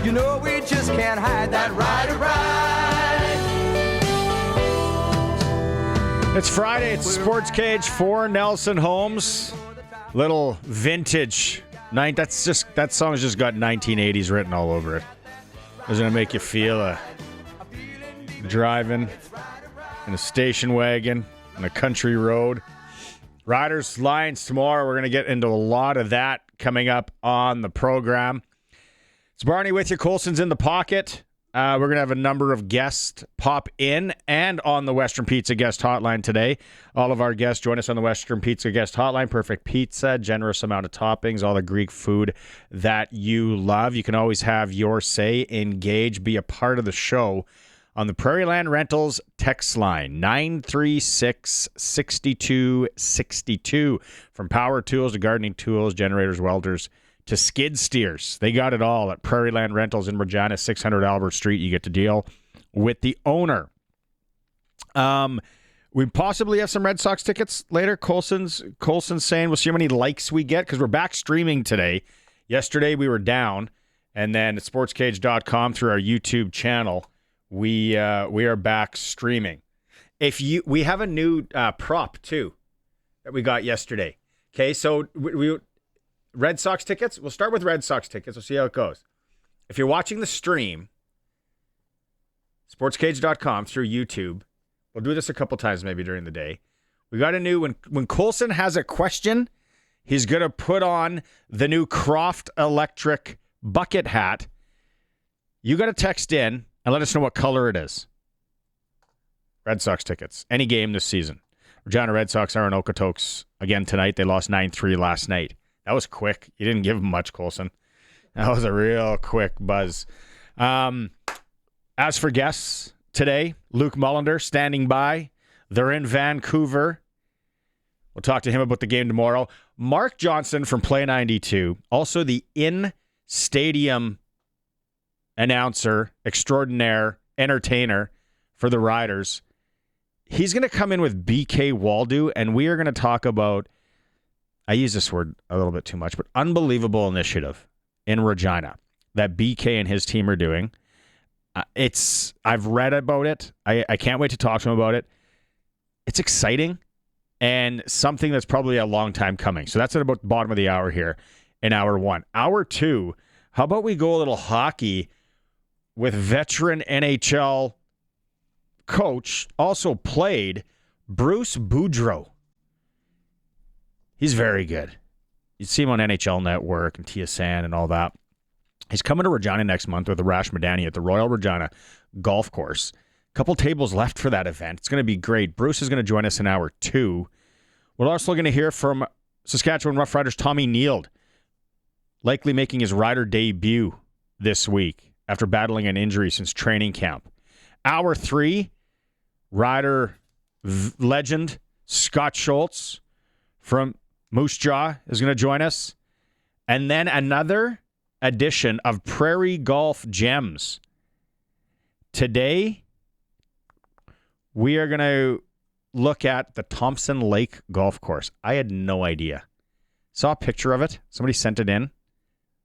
You know we just can't hide that Rider ride. It's Friday. It's SportsCage for Nelson Holmes. Little vintage. That song's just got 1980s written all over it. It's going to make you feel driving in a station wagon on a country road. Riders, Lions tomorrow. We're going to get into a lot of that coming up on the program. It's Barney with you. Colson's in the pocket. We're going to have a number of guests pop in and on the Western Pizza guest hotline today. All of our guests join us on the Western Pizza guest hotline. Perfect pizza, generous amount of toppings, all the Greek food that you love. You can always have your say, engage, be a part of the show on the Prairie Land Rentals text line, 936-6262. From power tools to gardening tools, generators, welders, to skid steers. They got it all at Prairie Land Rentals in Regina, 600 Albert Street. You get to deal with the owner. We possibly have some Red Sox tickets later. Colson's saying we'll see how many likes we get because we're back streaming today. Yesterday we were down, and then at sportscage.com through our YouTube channel, we are back streaming. We have a new prop too that we got yesterday. Okay, so we Red Sox tickets. We'll start with Red Sox tickets. We'll see how it goes. If you're watching the stream, sportscage.com through YouTube, we'll do this a couple times maybe during the day. We got a new, when Colson has a question, he's going to put on the new Croft Electric bucket hat. You got to text in and let us know what color it is. Red Sox tickets. Any game this season. Regina Red Sox are in Okotoks again tonight. They lost 9-3 last night. That was quick. You didn't give them much, Colson. That was a real quick buzz. As for guests today, Luke Mullinder standing by. They're in Vancouver. We'll talk to him about the game tomorrow. Mark Johnston from Play 92, also the in-stadium announcer, extraordinaire, entertainer for the Riders. He's going to come in with BK Woldu, and we are going to talk about, I use this word a little bit too much, but unbelievable initiative in Regina that BK and his team are doing. I've read about it. I can't wait to talk to him about it. It's exciting and something that's probably a long time coming. So that's at about the bottom of the hour here in hour one. Hour two, how about we go a little hockey with veteran NHL coach, also played, Bruce Boudreau. He's very good. You see him on NHL Network and TSN and all that. He's coming to Regina next month with Arash Madani at the Royal Regina Golf Course. A couple tables left for that event. It's going to be great. Bruce is going to join us in hour two. We're also going to hear from Saskatchewan Roughriders Tommy Neild, likely making his Rider debut this week after battling an injury since training camp. Hour three, Rider legend Scott Schultz from Moose Jaw is going to join us. And then another edition of Prairie Golf Gems. Today, we are going to look at the Thompson Lake Golf Course. I had no idea. Saw a picture of it. Somebody sent it in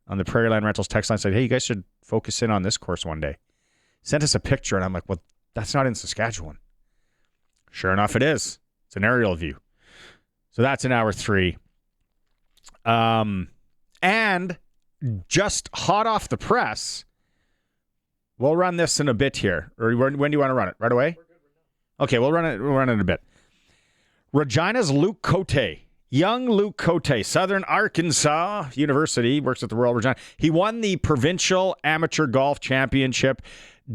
on the Prairie Land Rentals text line. Said, hey, you guys should focus in on this course one day. Sent us a picture, and I'm like, well, that's not in Saskatchewan. Sure enough, it is. It's an aerial view. So that's in hour three. And just hot off the press, we'll run this in a bit here. Or when do you want to run it? Right away? Okay, we'll run it in a bit. Regina's Luke Cote. Young Luke Cote, Southern Arkansas University, works at the Royal Regina. He won the Provincial Amateur Golf Championship,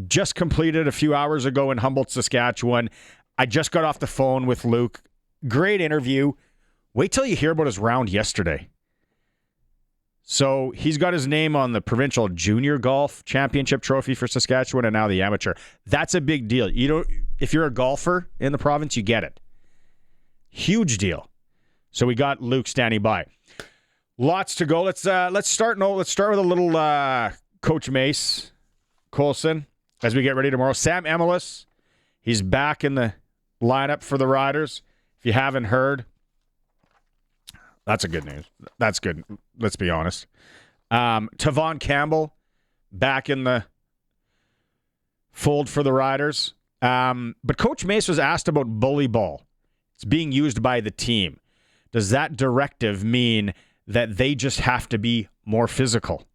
just completed a few hours ago in Humboldt, Saskatchewan. I just got off the phone with Luke. Great interview. Wait till you hear about his round yesterday. So he's got his name on the Provincial Junior Golf Championship trophy for Saskatchewan and now the amateur. That's a big deal. If you're a golfer in the province, you get it. Huge deal. So we got Luke standing by. Lots to go. Let's start with a little Coach Mace Colson as we get ready tomorrow. Sam Emilus, he's back in the lineup for the Riders. If you haven't heard, that's a good news. That's good. Let's be honest. Tavon Campbell back in the fold for the Riders. But Coach Mace was asked about bully ball. It's being used by the team. Does that directive mean that they just have to be more physical?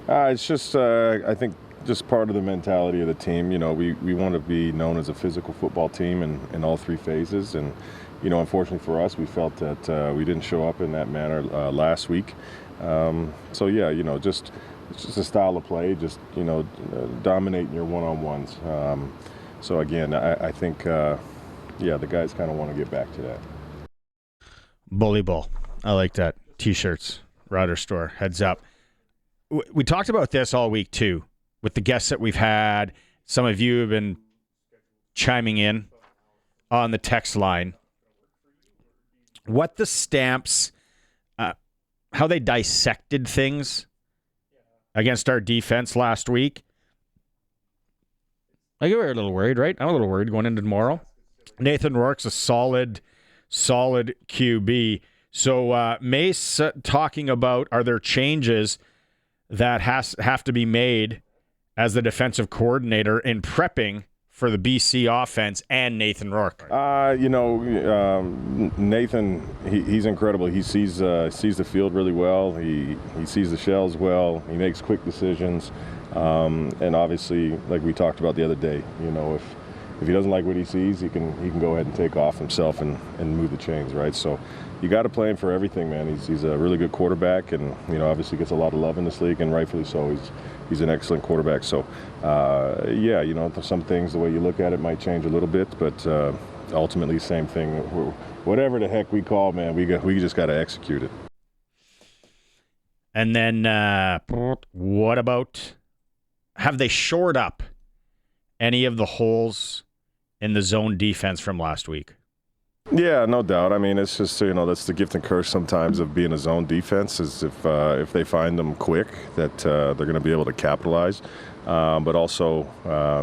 It's just, I think, just part of the mentality of the team. You know, we want to be known as a physical football team in all three phases. And, you know, unfortunately for us, we felt that we didn't show up in that manner last week. So, yeah, you know, it's just a style of play, just, you know, dominating your one-on-ones. So, again, I think, the guys kind of want to get back to that. Bully ball. I like that. T-shirts, Rider Store, heads up. We talked about this all week, too, with the guests that we've had. Some of you have been chiming in on the text line. What the Stamps, how they dissected things against our defense last week. Like, we're a little worried, right? I'm a little worried going into tomorrow. Nathan Rourke's a solid QB. So Mace talking about, are there changes that have to be made as the defensive coordinator in prepping for the BC offense and Nathan Rourke? Nathan, he's incredible. He sees the field really well. He sees the shells well. He makes quick decisions. And obviously, like we talked about the other day, you know, if he doesn't like what he sees, he can go ahead and take off himself and move the chains, right? So you got to play him for everything, man. He's a really good quarterback, and, you know, obviously gets a lot of love in this league, and rightfully so. He's an excellent quarterback. So, you know, some things, the way you look at it might change a little bit, but ultimately, same thing. Whatever the heck we call, man, we just got to execute it. And then what about, have they shored up any of the holes in the zone defense from last week? Yeah, no doubt. I mean, it's just, you know, that's the gift and curse sometimes of being a zone defense, is if they find them quick, that they're going to be able to capitalize. But also,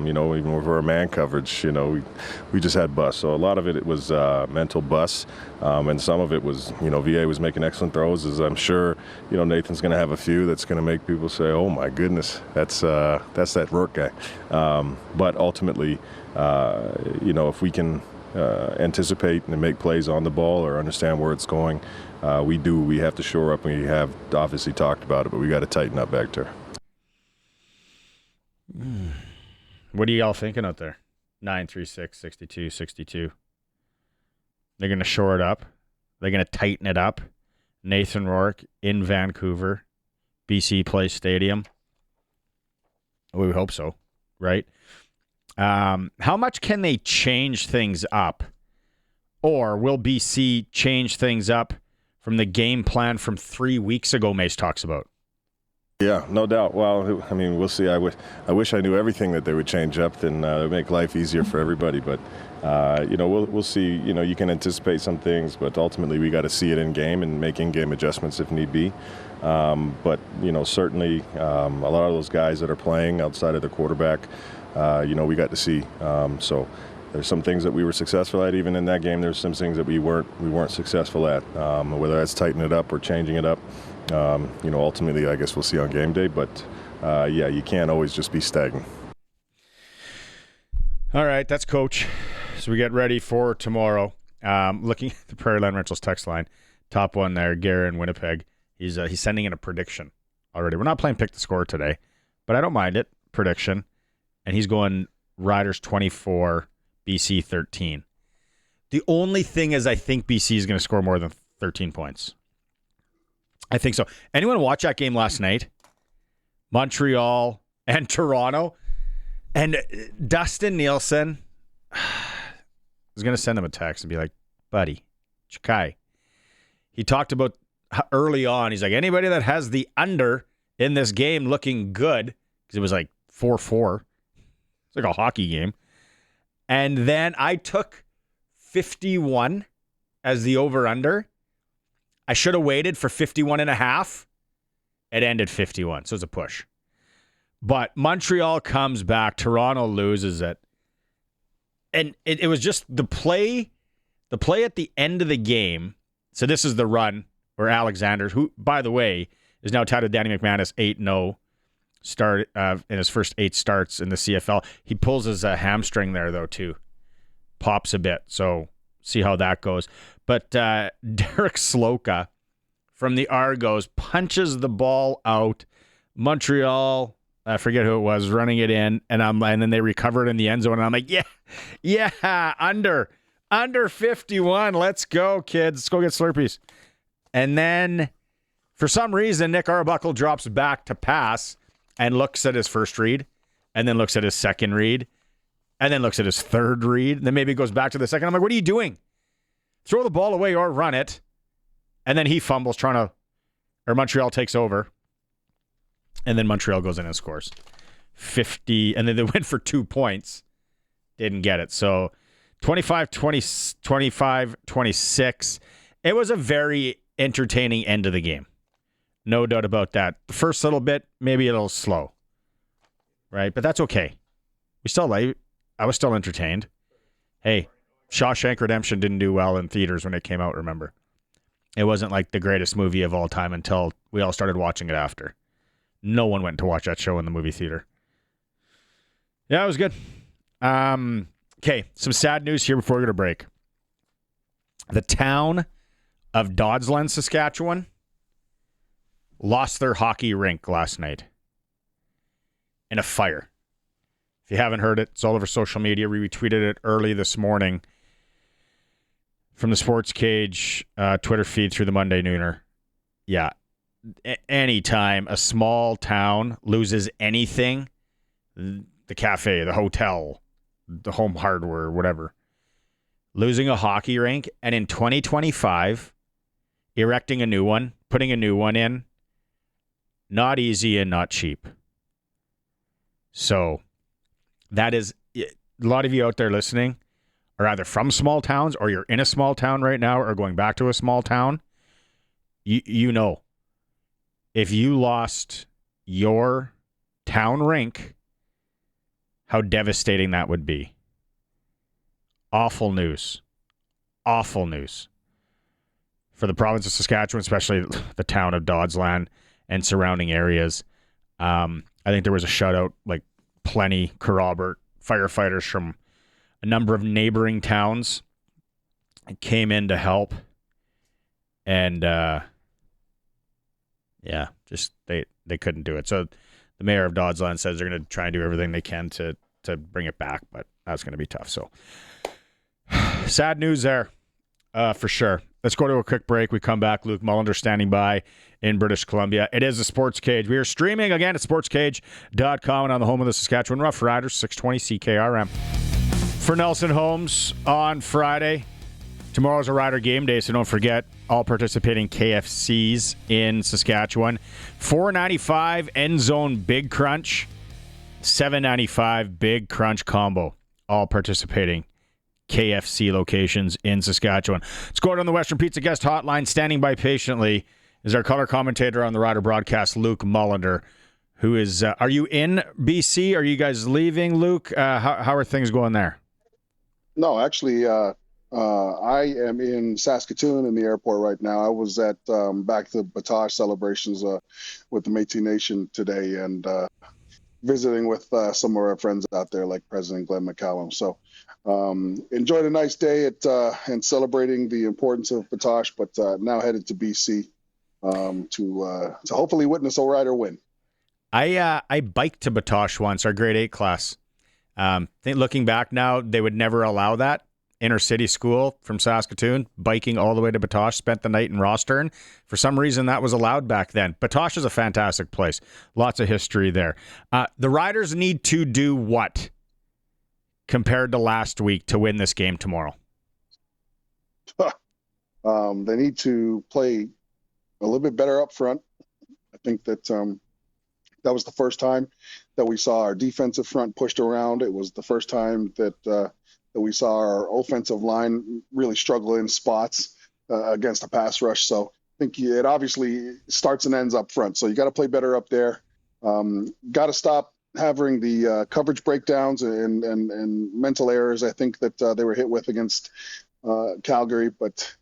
you know, even with our man coverage, you know, we just had busts. So a lot of it was mental busts, and some of it was, you know, VA was making excellent throws, as I'm sure, you know, Nathan's going to have a few that's going to make people say, oh my goodness, that's that Rourke guy. But ultimately, you know, if we can anticipate and make plays on the ball or understand where it's going, we have to shore up, and we have obviously talked about it, but we got to tighten up back there. What are y'all thinking out there? 936 62 62. They're going to shore it up. They're going to tighten it up. Nathan Rourke in Vancouver, BC Place Stadium. We hope so, right? How much can they change things up? Or will BC change things up from the game plan from 3 weeks ago, Mace talks about? Yeah, no doubt. Well, I mean, we'll see. I wish I knew everything that they would change up, then it would make life easier for everybody. But, you know, we'll see. You know, you can anticipate some things, but ultimately we got to see it in game and make in-game adjustments if need be. But, you know, certainly a lot of those guys that are playing outside of the quarterback, you know, we got to see. So there's some things that we were successful at even in that game. There's some things that we weren't successful at, whether that's tightening it up or changing it up. You know, ultimately, I guess we'll see on game day. But, yeah, you can't always just be stagnant. All right, that's Coach. So we get ready for tomorrow. Looking at the Prairie Land Rentals text line, top one there, Gary in Winnipeg. He's sending in a prediction already. We're not playing Pick the Score today, but I don't mind it. Prediction. And he's going Riders 24, BC 13. The only thing is I think BC is going to score more than 13 points. I think so. Anyone watch that game last night? Montreal and Toronto? And Dustin Nielsen was going to send him a text and be like, buddy, Chikai. He talked about early on, he's like, anybody that has the under in this game looking good, because it was like 4-4. It's like a hockey game. And then I took 51 as the over-under. I should have waited for 51.5. It ended 51, so it's a push. But Montreal comes back. Toronto loses it. And it was just the play at the end of the game. So this is the run where Alexander, who, by the way, is now tied to Danny McManus 8-0 start in his first 8 starts in the CFL. He pulls his hamstring there, though, too. Pops a bit, so see how that goes. But Derek Sloka from the Argos punches the ball out. Montreal, I forget who it was, running it in, and then they recover it in the end zone, and I'm like, yeah, under 51. Let's go, kids. Let's go get Slurpees. And then, for some reason, Nick Arbuckle drops back to pass and looks at his first read, and then looks at his second read, and then looks at his third read, and then maybe goes back to the second. I'm like, what are you doing? Throw the ball away or run it. And then he fumbles Montreal takes over. And then Montreal goes in and scores 50, and then they went for 2 points. Didn't get it. So 25-26. It was a very entertaining end of the game. No doubt about that. The first little bit, maybe a little slow. Right? But that's okay. I was still entertained. Hey, Shawshank Redemption didn't do well in theaters when it came out, remember? It wasn't like the greatest movie of all time until we all started watching it after. No one went to watch that show in the movie theater. Yeah, it was good. Okay, some sad news here before we go to break. The town of Doddsland, Saskatchewan, lost their hockey rink last night in a fire. If you haven't heard it, it's all over social media. We retweeted it early this morning from the SportsCage Twitter feed through the Monday Nooner. Yeah. Anytime a small town loses anything, the cafe, the hotel, the home hardware, whatever, losing a hockey rink, and in 2025, erecting a new one, putting a new one in, not easy and not cheap. So that is, a lot of you out there listening are either from small towns or you're in a small town right now or going back to a small town. You know, if you lost your town rink, how devastating that would be. Awful news. Awful news. For the province of Saskatchewan, especially the town of Doddsland and surrounding areas. I think there was a shutout, like plenty, Kerrobert, firefighters from a number of neighboring towns came in to help. And, just they couldn't do it. So the mayor of Doddsland says they're going to try and do everything they can to bring it back, but that's going to be tough. So sad news there, for sure. Let's go to a quick break. We come back. Luke Mullinder standing by in British Columbia. It is the Sports Cage. We are streaming again at sportscage.com and on the home of the Saskatchewan Roughriders, 620 CKRM. For Nelson Holmes on Friday. Tomorrow's a Rider game day, so don't forget all participating KFCs in Saskatchewan. $4.95 End Zone Big Crunch, $7.95 Big Crunch Combo. All participating KFC locations in Saskatchewan. Let's go out on the Western Pizza Guest Hotline. Standing by patiently is our color commentator on the Rider broadcast, Luke Mullinder, who is, are you in BC? Are you guys leaving, Luke? How are things going there? No, actually, I am in Saskatoon in the airport right now. I was at back to Batoche celebrations with the Métis Nation today and visiting with some of our friends out there like President Glenn McCallum. So enjoyed a nice day and celebrating the importance of Batoche, but now headed to BC to hopefully witness a Rider win. I biked to Batoche once, our grade 8 class. Looking back now, they would never allow that. Inner city school from Saskatoon, biking all the way to Batoche, spent the night in Rostern. For some reason, that was allowed back then. Batoche is a fantastic place. Lots of history there. The Riders need to do what compared to last week to win this game tomorrow? They need to play a little bit better up front. I think that that was the first time that we saw our defensive front pushed around. It was the first time that we saw our offensive line really struggle in spots against a pass rush. So I think it obviously starts and ends up front. So you got to play better up there. Got to stop having the coverage breakdowns and mental errors. I think that they were hit with against Calgary, but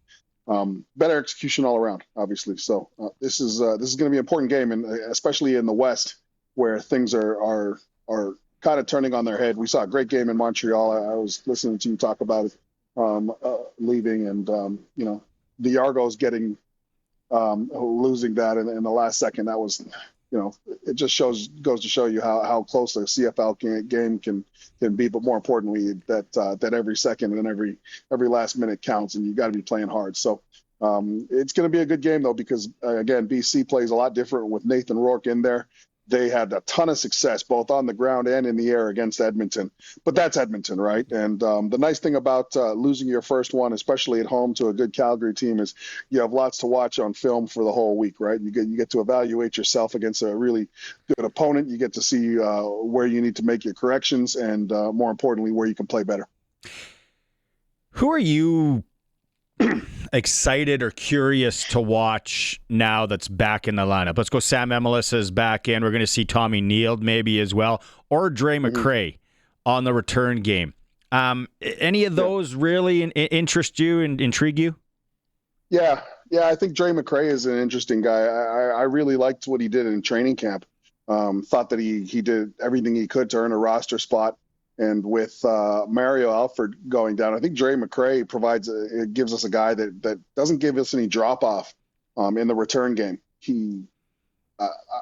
better execution all around, obviously. So this is going to be an important game, and especially in the West. where things are kind of turning on their head. We saw a great game in Montreal. I was listening to you talk about it, leaving, and the Argos getting losing that in the last second. That was, it just goes to show you how close a CFL game can be, but more importantly that every second and every last minute counts, and you got to be playing hard. So it's going to be a good game though, because again, BC plays a lot different with Nathan Rourke in there. They had a ton of success both on the ground and in the air against Edmonton, but that's Edmonton, right? And the nice thing about losing your first one, especially at home to a good Calgary team, is you have lots to watch on film for the whole week, right? You get to evaluate yourself against a really good opponent. You get to see where you need to make your corrections, and more importantly, where you can play better. Who are you excited or curious to watch now that's back in the lineup? Let's go. Sam Emelis is back in. We're going to see Tommy Neal maybe as well, or Dre McCray on the return game. Any of those really interest you and intrigue you? Yeah, I think Dre McCray is an interesting guy. I really liked what he did in training camp. Thought that he did everything he could to earn a roster spot. And with Mario Alford going down, I think Dre McCray gives us a guy that doesn't give us any drop off in the return game.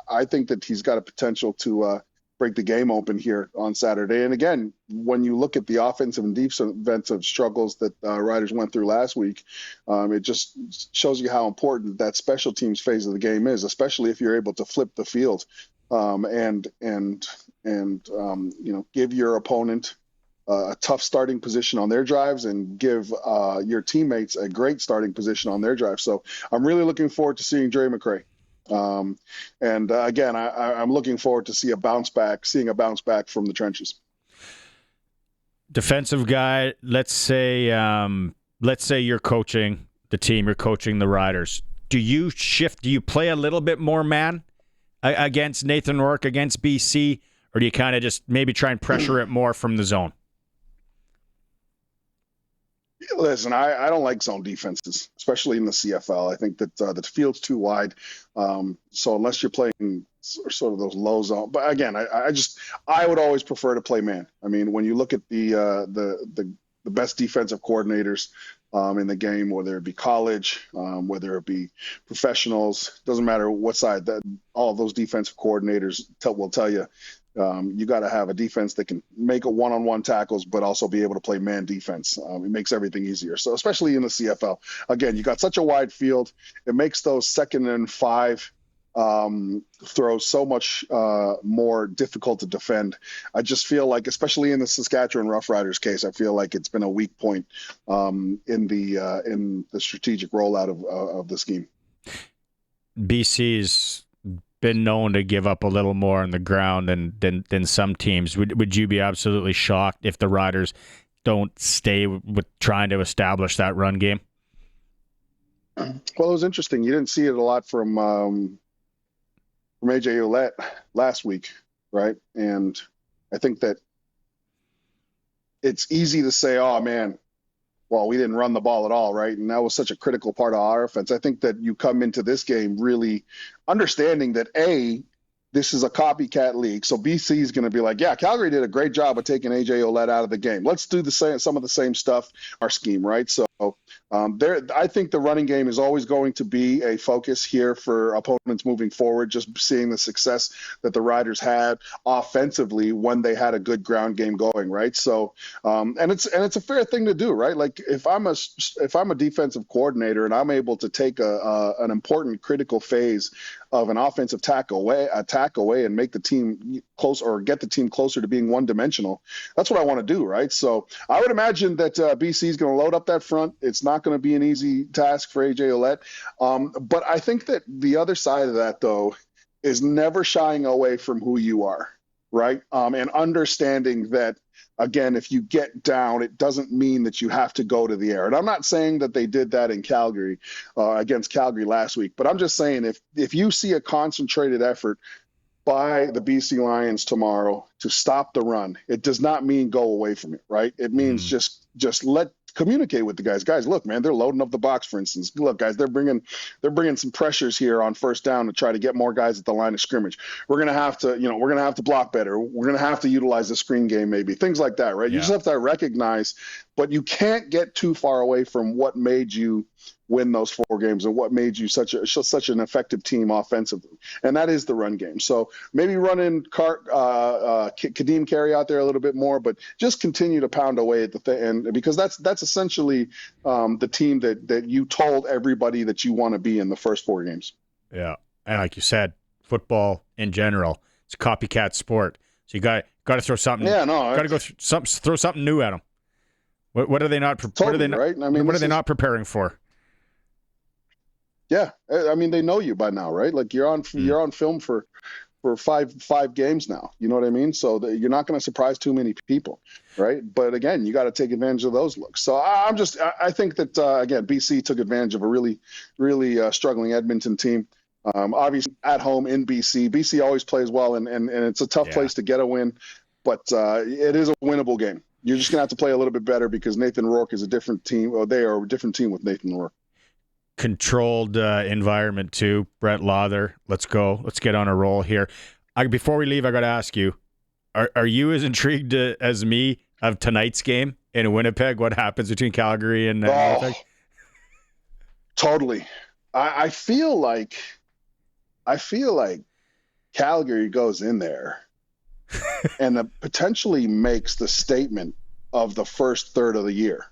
I think that he's got a potential to break the game open here on Saturday. And again, when you look at the offensive and defensive struggles that Riders went through last week, it just shows you how important that special teams phase of the game is, especially if you're able to flip the field and give your opponent a tough starting position on their drives and give your teammates a great starting position on their drive. So I'm really looking forward to seeing Dre McCray. Again, I'm looking forward to seeing a bounce back from the trenches. Defensive guy, let's say you're coaching the team, you're coaching the Riders. Do you play a little bit more man against Nathan Rourke, against BC, or do you kind of just maybe try and pressure it more from the zone? Listen, I don't like zone defenses, especially in the CFL. I think that the field's too wide. So unless you're playing sort of those low zone, but again, I would always prefer to play man. I mean, when you look at the best defensive coordinators in the game, whether it be college, whether it be professionals, doesn't matter what side, that all of those defensive coordinators will tell you. You got to have a defense that can make a one-on-one tackles, but also be able to play man defense. It makes everything easier. So especially in the CFL, again, you got such a wide field. It makes those 2nd and 5 throws so much more difficult to defend. I just feel like, especially in the Saskatchewan Roughriders case, I feel like it's been a weak point in the strategic rollout of the scheme. BC's been known to give up a little more on the ground than some teams. Would you be absolutely shocked if the Riders don't stay with trying to establish that run game? Well, it was interesting. You didn't see it a lot from AJ Ouellette last week, right? And I think that it's easy to say, oh man, well, we didn't run the ball at all, right? And that was such a critical part of our offense. I think that you come into this game really understanding that, this is a copycat league. So BC is going to be like, yeah, Calgary did a great job of taking AJ Ouellette out of the game. Let's do some of the same stuff, our scheme, right? So I think the running game is always going to be a focus here for opponents moving forward, just seeing the success that the Riders had offensively when they had a good ground game going, right? So and it's a fair thing to do, right? Like if I'm a defensive coordinator and I'm able to take an important critical phase of an offensive attack away and make the team close or get the team closer to being one-dimensional, that's what I want to do, right? So I would imagine that BC is going to load up that front. It's not going to be an easy task for AJ Ouellette. But I think that the other side of that, though, is never shying away from who you are, right? And understanding that, again, if you get down, it doesn't mean that you have to go to the air. And I'm not saying that they did that in Calgary against Calgary last week, but I'm just saying if you see a concentrated effort by the BC Lions tomorrow to stop the run, it does not mean go away from it, right? It means just let communicate with the guys. Guys, look, man, they're loading up the box, for instance. Look, guys, they're bringing some pressures here on first down to try to get more guys at the line of scrimmage. We're gonna have to block better. We're gonna have to utilize the screen game, maybe things like that, right? You just have to recognize, but you can't get too far away from what made you win those 4 games and what made you such an effective team offensively, and that is the run game. So maybe run in Kadeem Carey out there a little bit more, but just continue to pound away at the thing, and because that's essentially the team that you told everybody that you want to be in the first 4 games. Yeah, and like you said, football in general, it's a copycat sport, so you got to throw something. Yeah, no, got to go throw something new at them. What are they not? Totally, what are they not? Right? I mean, what are they not preparing for? Yeah, I mean, they know you by now, right? Like you're on film for five games now. You know what I mean? So you're not going to surprise too many people, right? But again, you got to take advantage of those looks. So I think that again, BC took advantage of a really, really struggling Edmonton team. Obviously at home in BC. BC always plays well, and it's a tough place to get a win, but it is a winnable game. You're just going to have to play a little bit better because Nathan Rourke is a different team. Or they are a different team with Nathan Rourke. Controlled environment too. Brett Lawther, let's go. Let's get on a roll here. Before we leave, I got to ask you, are you as intrigued as me of tonight's game in Winnipeg? What happens between Calgary and Winnipeg? Totally. I feel like Calgary goes in there and potentially makes the statement of the first third of the year.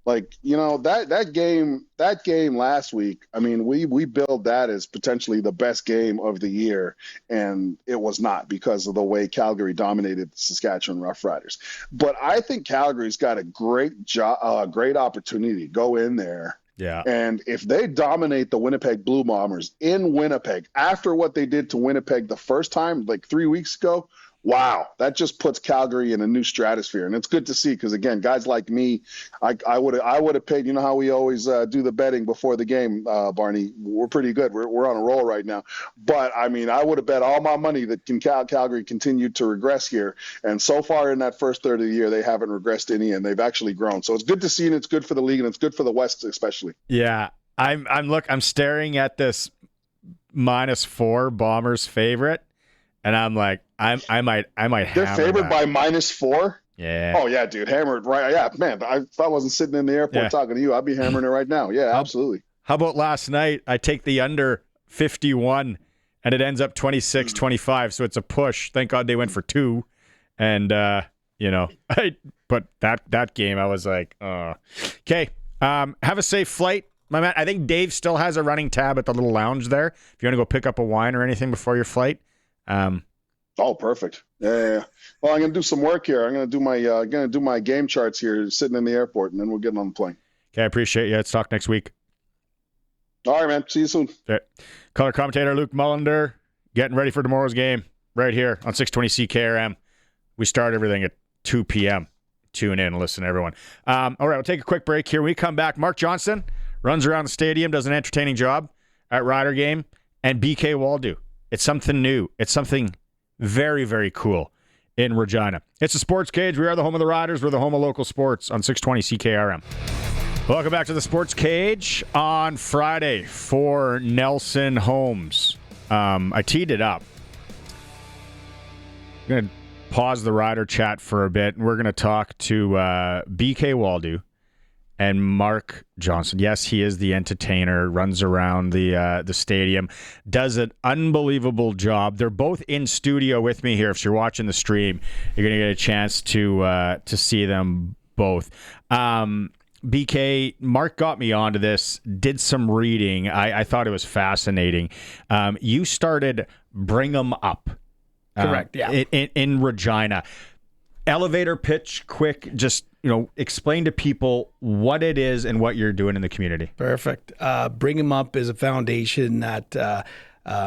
Like, that game last week, I mean, we billed that as potentially the best game of the year, and it was not because of the way Calgary dominated the Saskatchewan Roughriders. But I think Calgary's got a great opportunity to go in there. Yeah. And if they dominate the Winnipeg Blue Bombers in Winnipeg after what they did to Winnipeg the first time, like 3 weeks ago, wow, that just puts Calgary in a new stratosphere, and it's good to see because again, guys like me, I would have paid. You know how we always do the betting before the game, Barney. We're pretty good. We're on a roll right now. But I mean, I would have bet all my money that Calgary continued to regress here, and so far in that first third of the year, they haven't regressed any, and they've actually grown. So it's good to see, and it's good for the league, and it's good for the West especially. Yeah, I'm staring at this -4 Bombers favorite. And I'm like, I might. They're favored by -4. Yeah. Oh yeah, dude, hammered right. Yeah, man. If I wasn't sitting in the airport talking to you, I'd be hammering it right now. Yeah, absolutely. How about last night? I take the under 51, and it ends up 26-25. So it's a push. Thank God they went for 2, and but that game, I was like, okay. Have a safe flight, my man. I think Dave still has a running tab at the little lounge there. If you want to go pick up a wine or anything before your flight. Oh, perfect. Yeah. Well, I'm gonna do some work here. I'm gonna do my game charts here, sitting in the airport, and then we'll get on the plane. Okay, I appreciate you. Let's talk next week. All right, man. See you soon. Okay. Color commentator Luke Mullinder getting ready for tomorrow's game right here on 620 CKRM. We start everything at 2 p.m. Tune in and listen, everyone. All right, we'll take a quick break here. When we come back, Mark Johnston runs around the stadium, does an entertaining job at Rider Game, and BK Woldu. It's something new. It's something very, very cool in Regina. It's the Sports Cage. We are the home of the Riders. We're the home of local sports on 620 CKRM. Welcome back to the Sports Cage on Friday for Nelson Holmes. I teed it up. I'm going to pause the Rider chat for a bit, and we're going to talk to BK Woldu and Mark Johnston. Yes, he is the entertainer, runs around the stadium, does an unbelievable job. They're both in studio with me here. If you're watching the stream, you're going to get a chance to see them both. BK, Mark got me onto this, did some reading. I thought it was fascinating. You started Bring 'em Up. Correct, yeah. In Regina. Elevator pitch, quick, just explain to people what it is and what you're doing in the community. Perfect. Bring 'em Up is a foundation that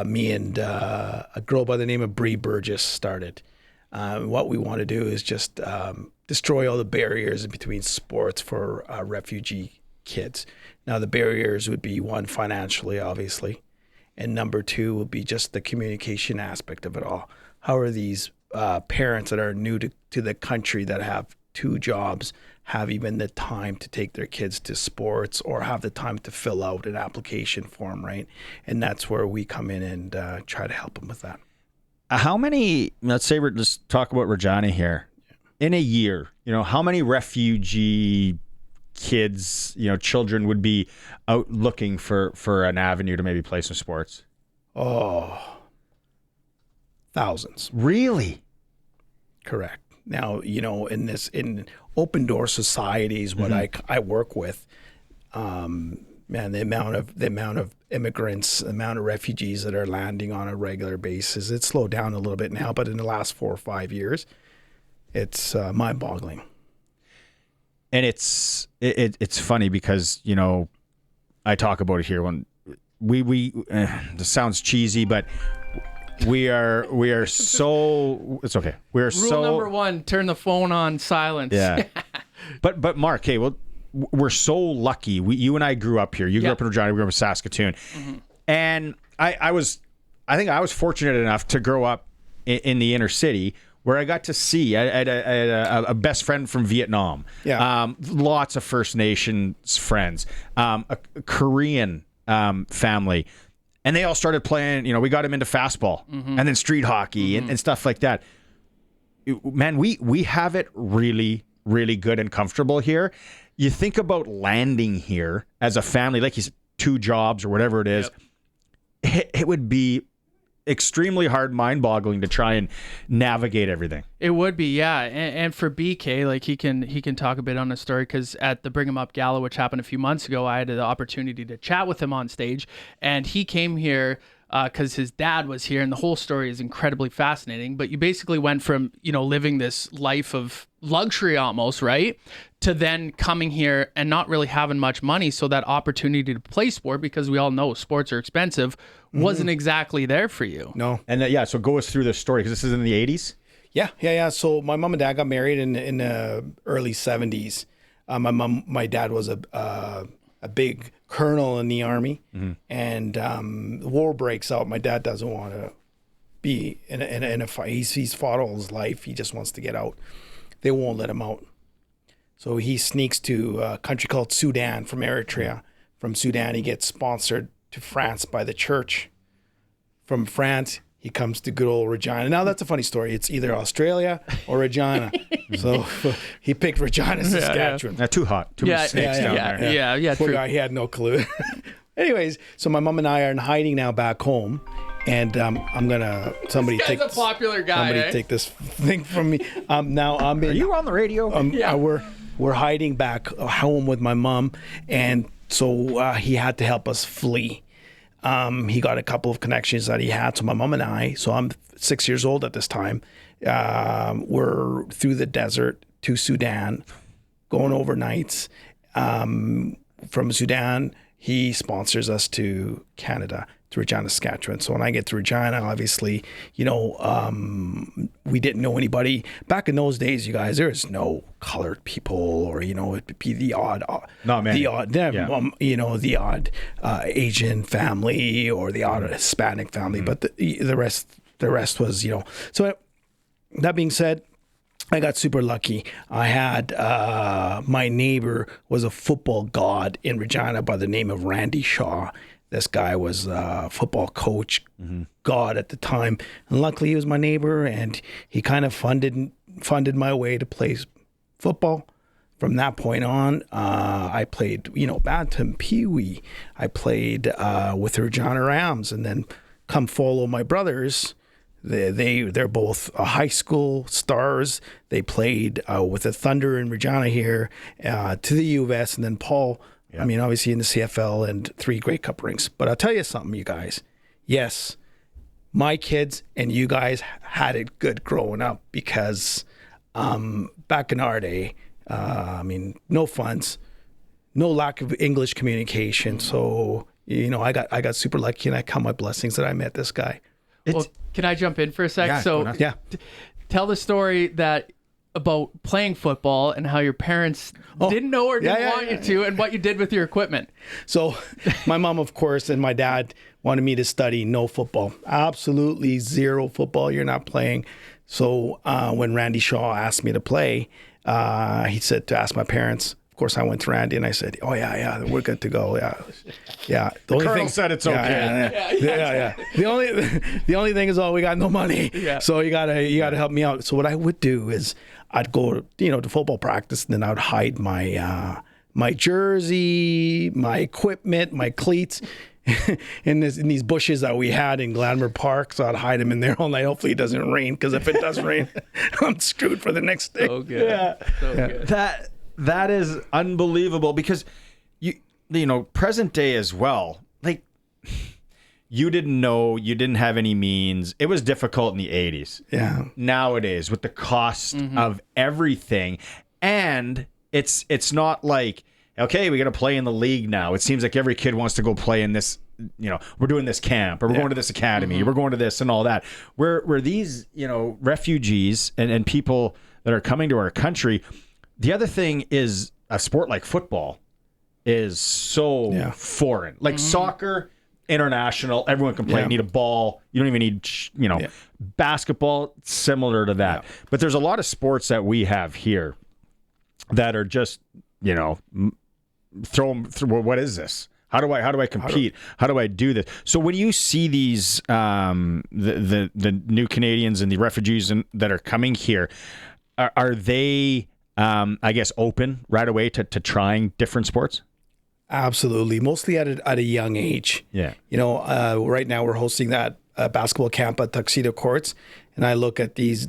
me and a girl by the name of Bree Burgess started. What we want to do is just destroy all the barriers in between sports for refugee kids. Now, the barriers would be, one, financially, obviously, and number two would be just the communication aspect of it all. How are these parents that are new to the country that have 2 jobs have even the time to take their kids to sports or have the time to fill out an application form, right? And that's where we come in and try to help them with that. How many, let's say let's talk about Regina here. In a year, how many refugee kids, children would be out looking for an avenue to maybe play some sports? Oh, thousands. Really? Correct. Now, in open door societies, what I work with, man, the amount of immigrants, the amount of refugees that are landing on a regular basis, it's slowed down a little bit now, but in the last 4 or 5 years, it's mind-boggling. And it's funny because, I talk about it here when we this sounds cheesy, but we are so, it's okay. Rule number 1, turn the phone on silence. Yeah. But Mark, hey, well, we're so lucky. You and I grew up here. You grew up in Regina. We grew up in Saskatoon. Mm-hmm. And I think I was fortunate enough to grow up in the inner city where I got to see, I had a best friend from Vietnam. Yeah. Lots of First Nations friends. A Korean family. And they all started playing, we got them into fastball and then street hockey and stuff like that. Man, we have it really, really good and comfortable here. You think about landing here as a family, like you said, 2 jobs or whatever it is, it would be extremely hard, mind-boggling to try and navigate everything. It would be, yeah. And for BK, like he can talk a bit on the story, because at the Bring 'em Up Gala, which happened a few months ago, I had the opportunity to chat with him on stage, and he came here because his dad was here, and the whole story is incredibly fascinating. But you basically went from, living this life of luxury almost, right, to then coming here and not really having much money. So that opportunity to play sport, because we all know sports are expensive, wasn't exactly there for you. No. And so go us through this story, because this is in the 80s? Yeah. So my mom and dad got married in the early 70s. My dad was a big colonel in the army, and the war breaks out. My dad doesn't want to be in a fight. He's fought all his life. He just wants to get out. They won't let him out. So he sneaks to a country called Sudan from Eritrea. From Sudan, he gets sponsored to France by the church. From France, he comes to good old Regina. Now, that's a funny story. It's either Australia or Regina. So he picked Regina, Saskatchewan. Too hot. Too many snakes down there. Yeah, Poor true. guy, he had no clue. Anyways, so my mom and I are in hiding now back home. And I'm gonna somebody This take guy's a popular guy. somebody take this thing from me. Now I'm in. Are you on the radio? We're hiding back home with my mom, and so he had to help us flee. He got a couple of connections that he had. So my mom and I, so I'm 6 years old at this time, we're through the desert to Sudan, going overnights. From Sudan, he sponsors us to Canada, to Regina, Saskatchewan. So when I get to Regina, obviously, we didn't know anybody. Back in those days, you guys, there was no colored people, or, it'd be the odd, the odd Asian family, or the odd Hispanic family. But the rest was, So that being said, I got super lucky. I had my neighbor was a football god in Regina by the name of Randy Shaw. This guy was a football coach, god at the time. And luckily he was my neighbor, and he kind of funded my way to play football. From that point on, I played, badminton, peewee. I played with the Regina Rams, and then come follow my brothers. They're both high school stars. They played with the Thunder in Regina here, to the U of S, and then Paul. I mean, obviously in the CFL, and 3 Grey Cup rings. But I'll tell you something, you guys. Yes, my kids and you guys had it good growing up, because back in our day, no funds, no lack of English communication. So, I got super lucky, and I count my blessings that I met this guy. Well, can I jump in for a sec? Yeah, Tell the story about playing football and how your parents didn't know or didn't want you to, and what you did with your equipment. So my mom, of course, and my dad wanted me to study no football. Absolutely zero football. You're not playing. So when Randy Shaw asked me to play, He said to ask my parents. Of course, I went to Randy and I said, "Oh yeah, we're good to go. Yeah." The Colonel said it's okay. Yeah. The only thing is, we got no money. Yeah. So you gotta help me out. So what I would do is I'd go, to football practice, and then I would hide my my jersey, my equipment, my cleats. in these bushes that we had in Gladmer Park, so I'd hide them in there all night. Hopefully it doesn't rain, because if it does rain, I'm screwed for the next day. So good. Yeah. So good. That is unbelievable, because you present day as well. Like, you didn't know, you didn't have any means. It was difficult in the 80s. Yeah. Nowadays, with the cost of everything, and it's not like, okay, we got to play in the league now. It seems like every kid wants to go play in this, we're doing this camp, or we're going to this academy, we're going to this and all that. Where these, refugees and people that are coming to our country, the other thing is a sport like football is so foreign. Like soccer, international, everyone can play. You need a ball. You don't even need, basketball, similar to that. Yeah. But there's a lot of sports that we have here that are just, throw them through. What is this? How do I compete? How do I do this? So when you see these the new Canadians and the refugees that are coming here, are they I guess open right away to trying different sports? Absolutely, mostly at a young age. Yeah, right now we're hosting that basketball camp at Tuxedo Courts, and I look at these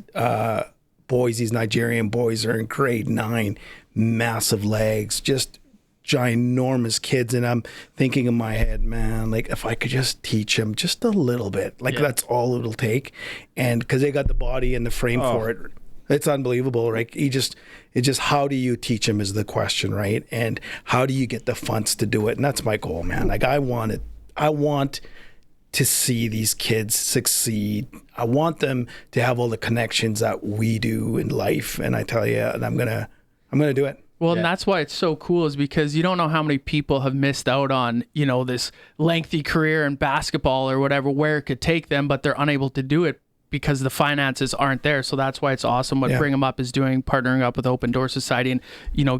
boys. These Nigerian boys are in grade 9, massive legs, just ginormous kids, and I'm thinking in my head, man, like, if I could just teach them just a little bit, that's all it'll take, and because they got the body and the frame for it. It's unbelievable, right? It's just how do you teach them is the question, right? And how do you get the funds to do it? And that's my goal, man. Like, I want to see these kids succeed. I want them to have all the connections that we do in life. And I tell you, and I'm gonna do it. Well, and that's why it's so cool, is because you don't know how many people have missed out on, this lengthy career in basketball or whatever, where it could take them, but they're unable to do it because the finances aren't there. So that's why it's awesome what Bring 'em Up is doing, partnering up with Open Door Society and,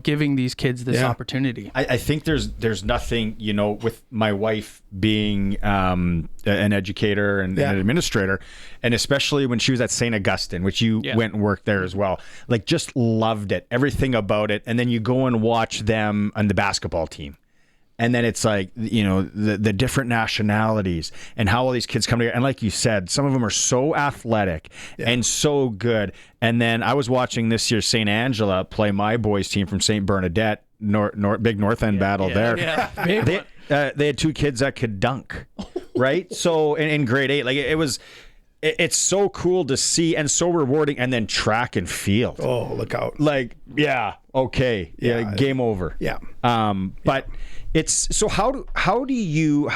giving these kids this opportunity. I think there's nothing, with my wife being an educator and an administrator, and especially when she was at St. Augustine, which you went and worked there as well, like, just loved it, everything about it. And then you go and watch them on the basketball team. And then it's like, the different nationalities and how all these kids come together. And like you said, some of them are so athletic and so good. And then I was watching this year St. Angela play my boys' team from St. Bernadette, big North End battle there. Yeah. They had 2 kids that could dunk, right? So in grade 8, like, it's so cool to see and so rewarding. And then track and field. Oh, look out. Like, game over. Yeah. But it's so how do you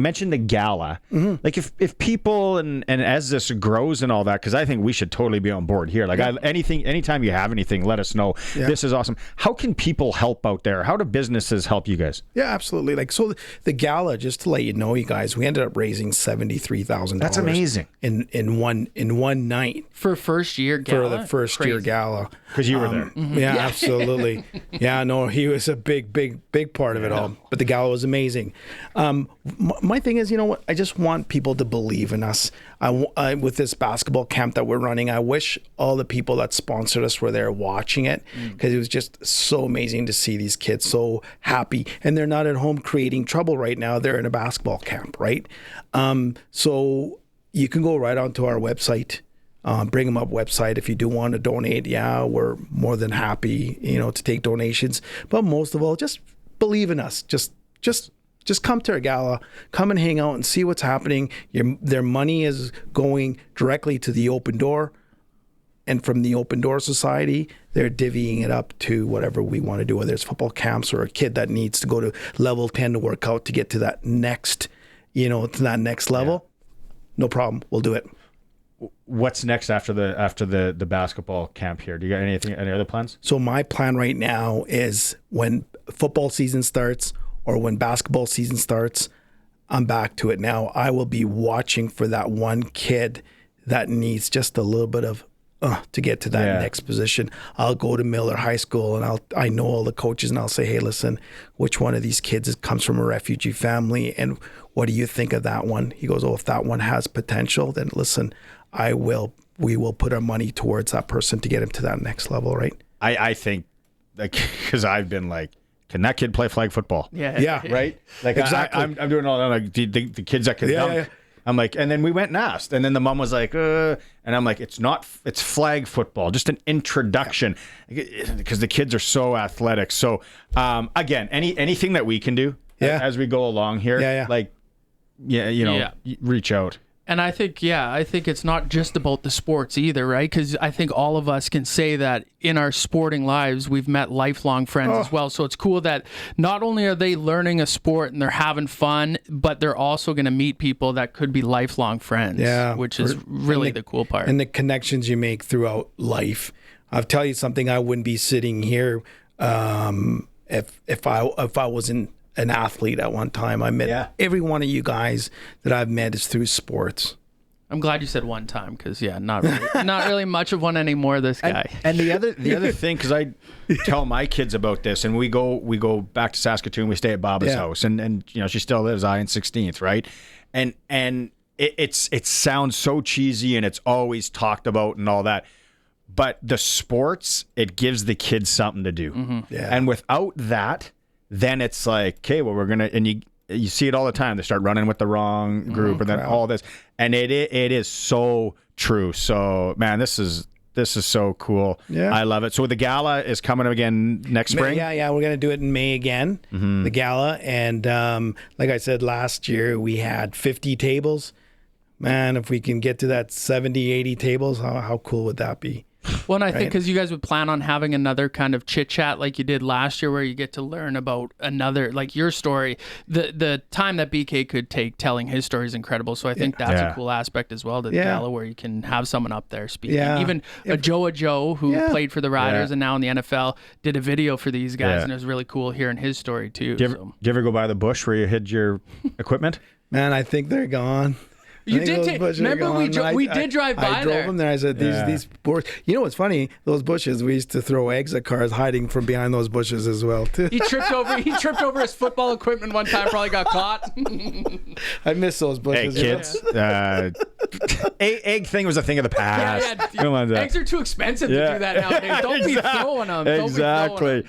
mentioned the gala, like, if people and as this grows and all that, because I think we should totally be on board here, like, anytime you have anything, let us know. This is awesome. How can people help out there? How do businesses help you guys? Absolutely. Like, so the gala, just to let you know, you guys, we ended up raising $73,000. That's amazing. In one night for first year gala. For the first year gala, because you were there. Yeah, absolutely. No, he was a big part of it all. But the gala was amazing. My thing is, what? I just want people to believe in us. With this basketball camp that we're running, I wish all the people that sponsored us were there watching it, because it was just so amazing to see these kids so happy. And they're not at home creating trouble right now. They're in a basketball camp, right? So you can go right onto our website. Bring 'em Up website. If you do want to donate, we're more than happy, to take donations. But most of all, just believe in us. Just come to our gala, come and hang out and see what's happening. Their money is going directly to the Open Door, and from the Open Door Society, they're divvying it up to whatever we want to do, whether it's football camps or a kid that needs to go to level 10 to work out to get to that next, level. No problem, we'll do it. What's next after the basketball camp here? Do you got any other plans? So my plan right now is when football season starts or when basketball season starts, I'm back to it now. I will be watching for that one kid that needs just a little bit of to get to that next position. I'll go to Miller High School and I know all the coaches and I'll say, hey, listen, which one of these kids comes from a refugee family and what do you think of that one? He goes, oh, if that one has potential, then listen, we will put our money towards that person to get him to that next level, right? I think, like, because I've been like, can that kid play flag football? Yeah. Right? Like, Exactly. I'm doing all that, like, the kids that can dunk. Yeah. I'm like, and then we went and asked, and then the mom was like, and I'm like, it's flag football, just an introduction, because the kids are so athletic. So, again, anything that we can do as we go along here, like, reach out. And I think it's not just about the sports either, right? Because I think all of us can say that in our sporting lives, we've met lifelong friends as well. So it's cool that not only are they learning a sport and they're having fun, but they're also going to meet people that could be lifelong friends, which is really the cool part. And the connections you make throughout life. I'll tell you something, I wouldn't be sitting here if I wasn't an athlete at one time. I met every one of you guys that I've met is through sports. I'm glad you said one time because not really much of one anymore. This guy. And the other thing, because I tell my kids about this, and we go back to Saskatoon. We stay at Baba's house, and she still lives in 16th, right? And it sounds so cheesy, and it's always talked about and all that. But the sports, it gives the kids something to do, and without that, then it's like, okay, well, we're gonna, and you see it all the time. They start running with the wrong group, and then all this, and it is so true. So, man, this is so cool. Yeah, I love it. So the gala is coming again next spring. Yeah, we're gonna do it in May again, the gala, and like I said last year, we had 50 tables. Man, if we can get to that 70, 80 tables, how cool would that be? Well, and I think because you guys would plan on having another kind of chit chat like you did last year, where you get to learn about another, like your story. The time that BK could take telling his story is incredible. So I think that's a cool aspect as well to the gala, where you can have someone up there speaking. Yeah. Even Joe, who played for the Riders and now in the NFL, did a video for these guys, and it was really cool hearing his story too. Did you ever go by the bush where you hid your equipment? Man, I think they're gone. You did remember we did drive by there. I drove them there. I said, these bushes. You know what's funny? Those bushes, we used to throw eggs at cars hiding from behind those bushes as well, too. He tripped over his football equipment one time, probably got caught. I miss those bushes. Hey, kids. Egg thing was a thing of the past. Eggs are too expensive to do that nowadays. Don't be throwing them. Exactly.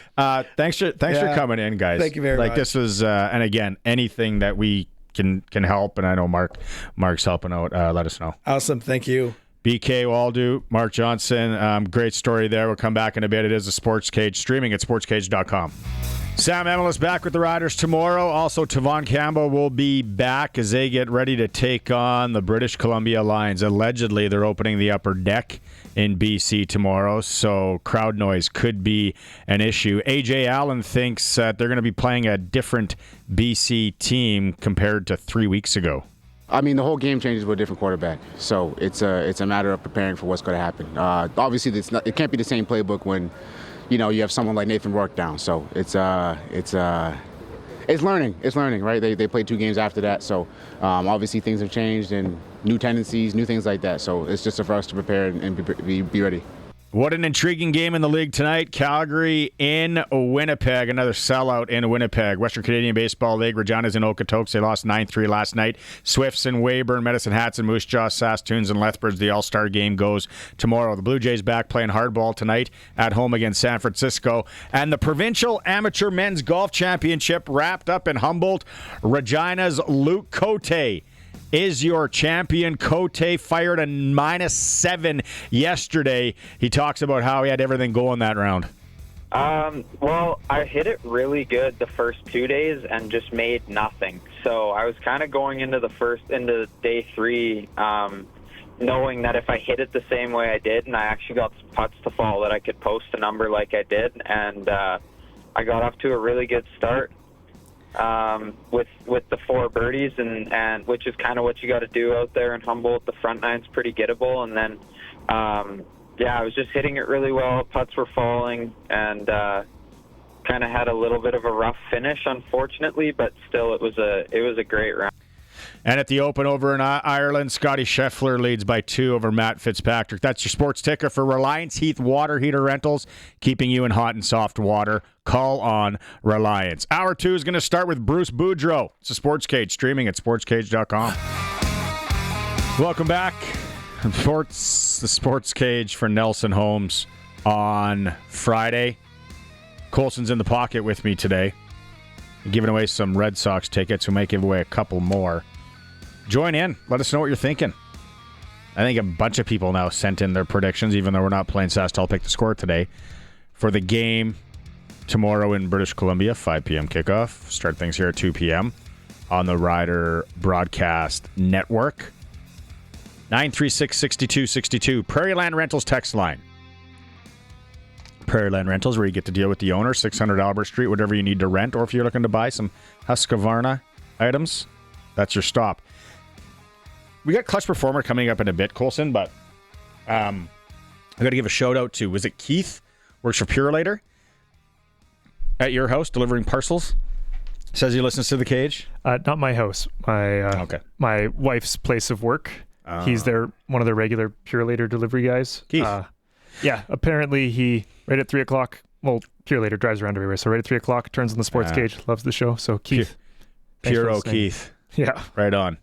Thanks for coming in, guys. Thank you very much. This was, and again, anything that we can help, and I know Mark's helping out. Let us know. Awesome. Thank you. BK Woldu, Mark Johnston. Great story there. We'll come back in a bit. It is a SportsCage, streaming at sportscage.com. Sam Analyst back with the Riders tomorrow. Also, Tavon Campbell will be back as they get ready to take on the British Columbia Lions. Allegedly, they're opening the upper deck in BC tomorrow, so crowd noise could be an issue. AJ Allen thinks that they're going to be playing a different BC team compared to 3 weeks ago. I mean, the whole game changes with a different quarterback, so it's a matter of preparing for what's going to happen. Obviously, it can't be the same playbook when you have someone like Nathan Rourke down. So it's learning. It's learning, right? They played 2 games after that, so obviously things have changed and new tendencies, new things like that. So it's just for us to prepare and be ready. What an intriguing game in the league tonight. Calgary in Winnipeg. Another sellout in Winnipeg. Western Canadian Baseball League. Regina's in Okotoks. They lost 9-3 last night. Swifts in Weyburn, Medicine Hats and Moose Jaw, Saskatoons and Lethbridge. The All-Star game goes tomorrow. The Blue Jays back playing hardball tonight at home against San Francisco. And the Provincial Amateur Men's Golf Championship wrapped up in Humboldt. Regina's Luke Cote is your champion. Cote fired a -7 yesterday. He talks about how he had everything going that round. Well, I hit it really good the first 2 days and just made nothing. So I was kind of going into day 3, knowing that if I hit it the same way I did, and I actually got putts to fall, that I could post a number like I did, and I got off to a really good start. With the 4 birdies, and which is kind of what you got to do out there in Humboldt. The front nine's pretty gettable, and then I was just hitting it really well. Putts were falling, and kind of had a little bit of a rough finish, unfortunately, but still it was a great round. And at the Open over in Ireland, Scotty Scheffler leads by 2 over Matt Fitzpatrick. That's your sports ticker for Reliance Heath Water Heater Rentals, keeping you in hot and soft water. Call on Reliance. Hour 2 is going to start with Bruce Boudreau. It's a SportsCage, streaming at sportscage.com. Welcome back. The SportsCage for Nelson Holmes on Friday. Colson's in the pocket with me today. I'm giving away some Red Sox tickets. We might give away a couple more. Join in. Let us know what you're thinking. I think a bunch of people now sent in their predictions, even though we're not playing SaskTel Pick the Score today, for the game tomorrow in British Columbia, 5 p.m. kickoff. Start things here at 2 p.m. on the Rider Broadcast Network. 936-6262, Prairie Land Rentals text line. Prairie Land Rentals, where you get to deal with the owner, 600 Albert Street, whatever you need to rent, or if you're looking to buy some Husqvarna items, that's your stop. We got Clutch Performer coming up in a bit, Colson, but I got to give a shout out to, was it Keith? Works for Purelator at your house, delivering parcels. Says he listens to the Cage. Not my house. My wife's place of work. He's one of their regular Purelator delivery guys. Keith. Yeah, apparently he, right at 3 o'clock, Purelator drives around everywhere, so right at 3 o'clock, turns on the Sports Cage, loves the show. So Keith. Puro Keith. Yeah. Right on.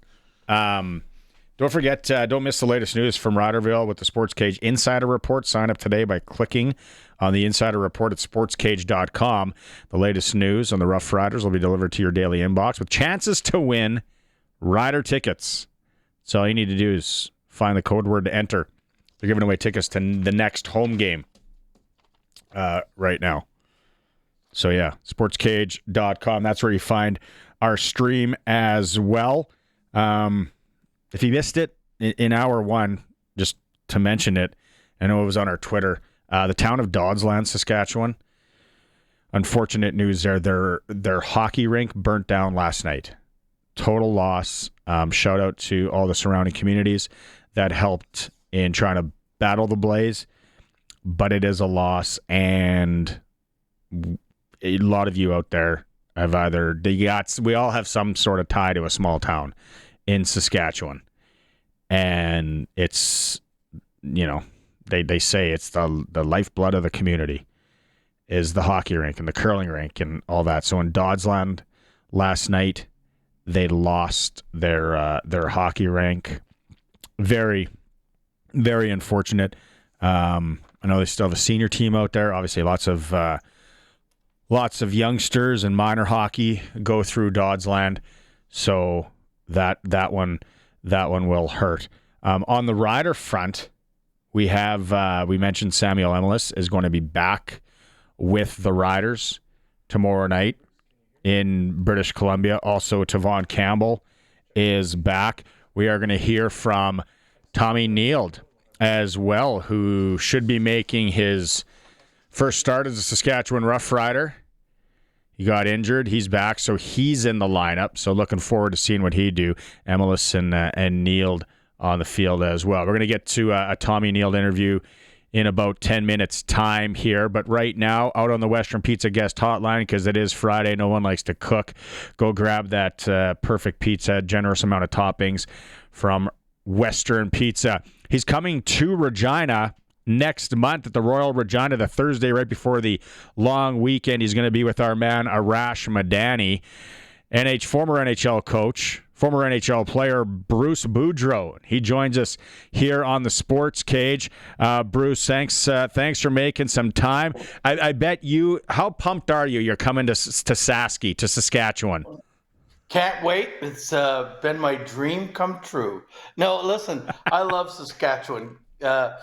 Don't forget, don't miss the latest news from Riderville with the SportsCage Insider Report. Sign up today by clicking on the Insider Report at sportscage.com. The latest news on the Roughriders will be delivered to your daily inbox with chances to win Rider tickets. So all you need to do is find the code word to enter. They're giving away tickets to the next home game right now. So yeah, sportscage.com. That's where you find our stream as well. If you missed it in hour 1, just to mention it, I know it was on our Twitter, the town of Dodsland, Saskatchewan. Unfortunate news there. Their hockey rink burnt down last night. Total loss. Shout out to all the surrounding communities that helped in trying to battle the blaze. But it is a loss, and a lot of you out there have we all have some sort of tie to a small town in Saskatchewan. And it's, they say it's the lifeblood of the community is the hockey rink and the curling rink and all that. So in Dodsland last night, they lost their hockey rink. Very, very unfortunate. I know they still have a senior team out there. Obviously, lots of youngsters and minor hockey go through Dodsland. So that one will hurt. On the Rider front, we mentioned Samuel Analyst is going to be back with the Riders tomorrow night in British Columbia. Also, Tavon Campbell is back. We are going to hear from Tommy Neild as well, who should be making his first start as a Saskatchewan Roughrider. He got injured. He's back, so he's in the lineup. So looking forward to seeing what he do. Emelis and Neild on the field as well. We're going to get to a Tommy Neild interview in about 10 minutes time here. But right now, out on the Western Pizza guest hotline, because it is Friday, no one likes to cook. Go grab that perfect pizza, generous amount of toppings from Western Pizza. He's coming to Regina next month at the Royal Regina, the Thursday right before the long weekend. He's going to be with our man Arash Madani, former NHL coach, former NHL player Bruce Boudreau. He joins us here on the Sports Cage. Bruce, thanks for making some time. I bet how pumped are you? You're coming to Saskatchewan. Can't wait. It's been my dream come true. No, listen, I love Saskatchewan. Bob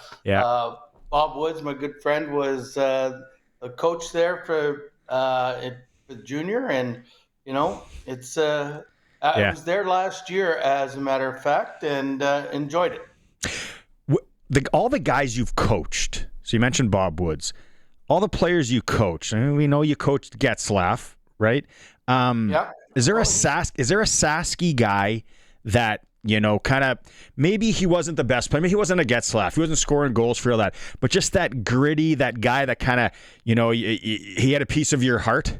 Woods, my good friend, was a coach there for junior, and it's I was there last year, as a matter of fact, and enjoyed it. All the guys you've coached. So you mentioned Bob Woods. All the players you coached. I mean, we know you coached Getzlaff, right? Yeah. Is there a Sasky guy that, kind of, maybe he wasn't the best player, maybe he wasn't a Getzlaff, he wasn't scoring goals for all that, but just that gritty, that guy that kind of, he had a piece of your heart?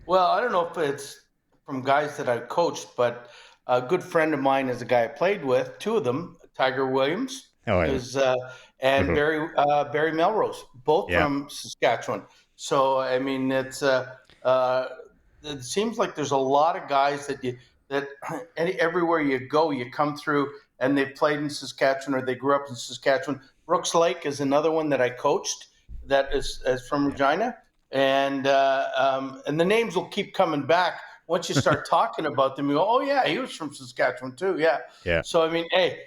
Well, I don't know if it's from guys that I coached, but a good friend of mine is a guy I played with, two of them, Tiger Williams, and Barry Melrose, both from Saskatchewan. So I mean, it seems like there's a lot of guys that everywhere you go, you come through, and they played in Saskatchewan or they grew up in Saskatchewan. Brooks Lake is another one that I coached that is from Regina, and the names will keep coming back. Once you start talking about them, you go, oh yeah, he was from Saskatchewan too. Yeah. So I mean, hey,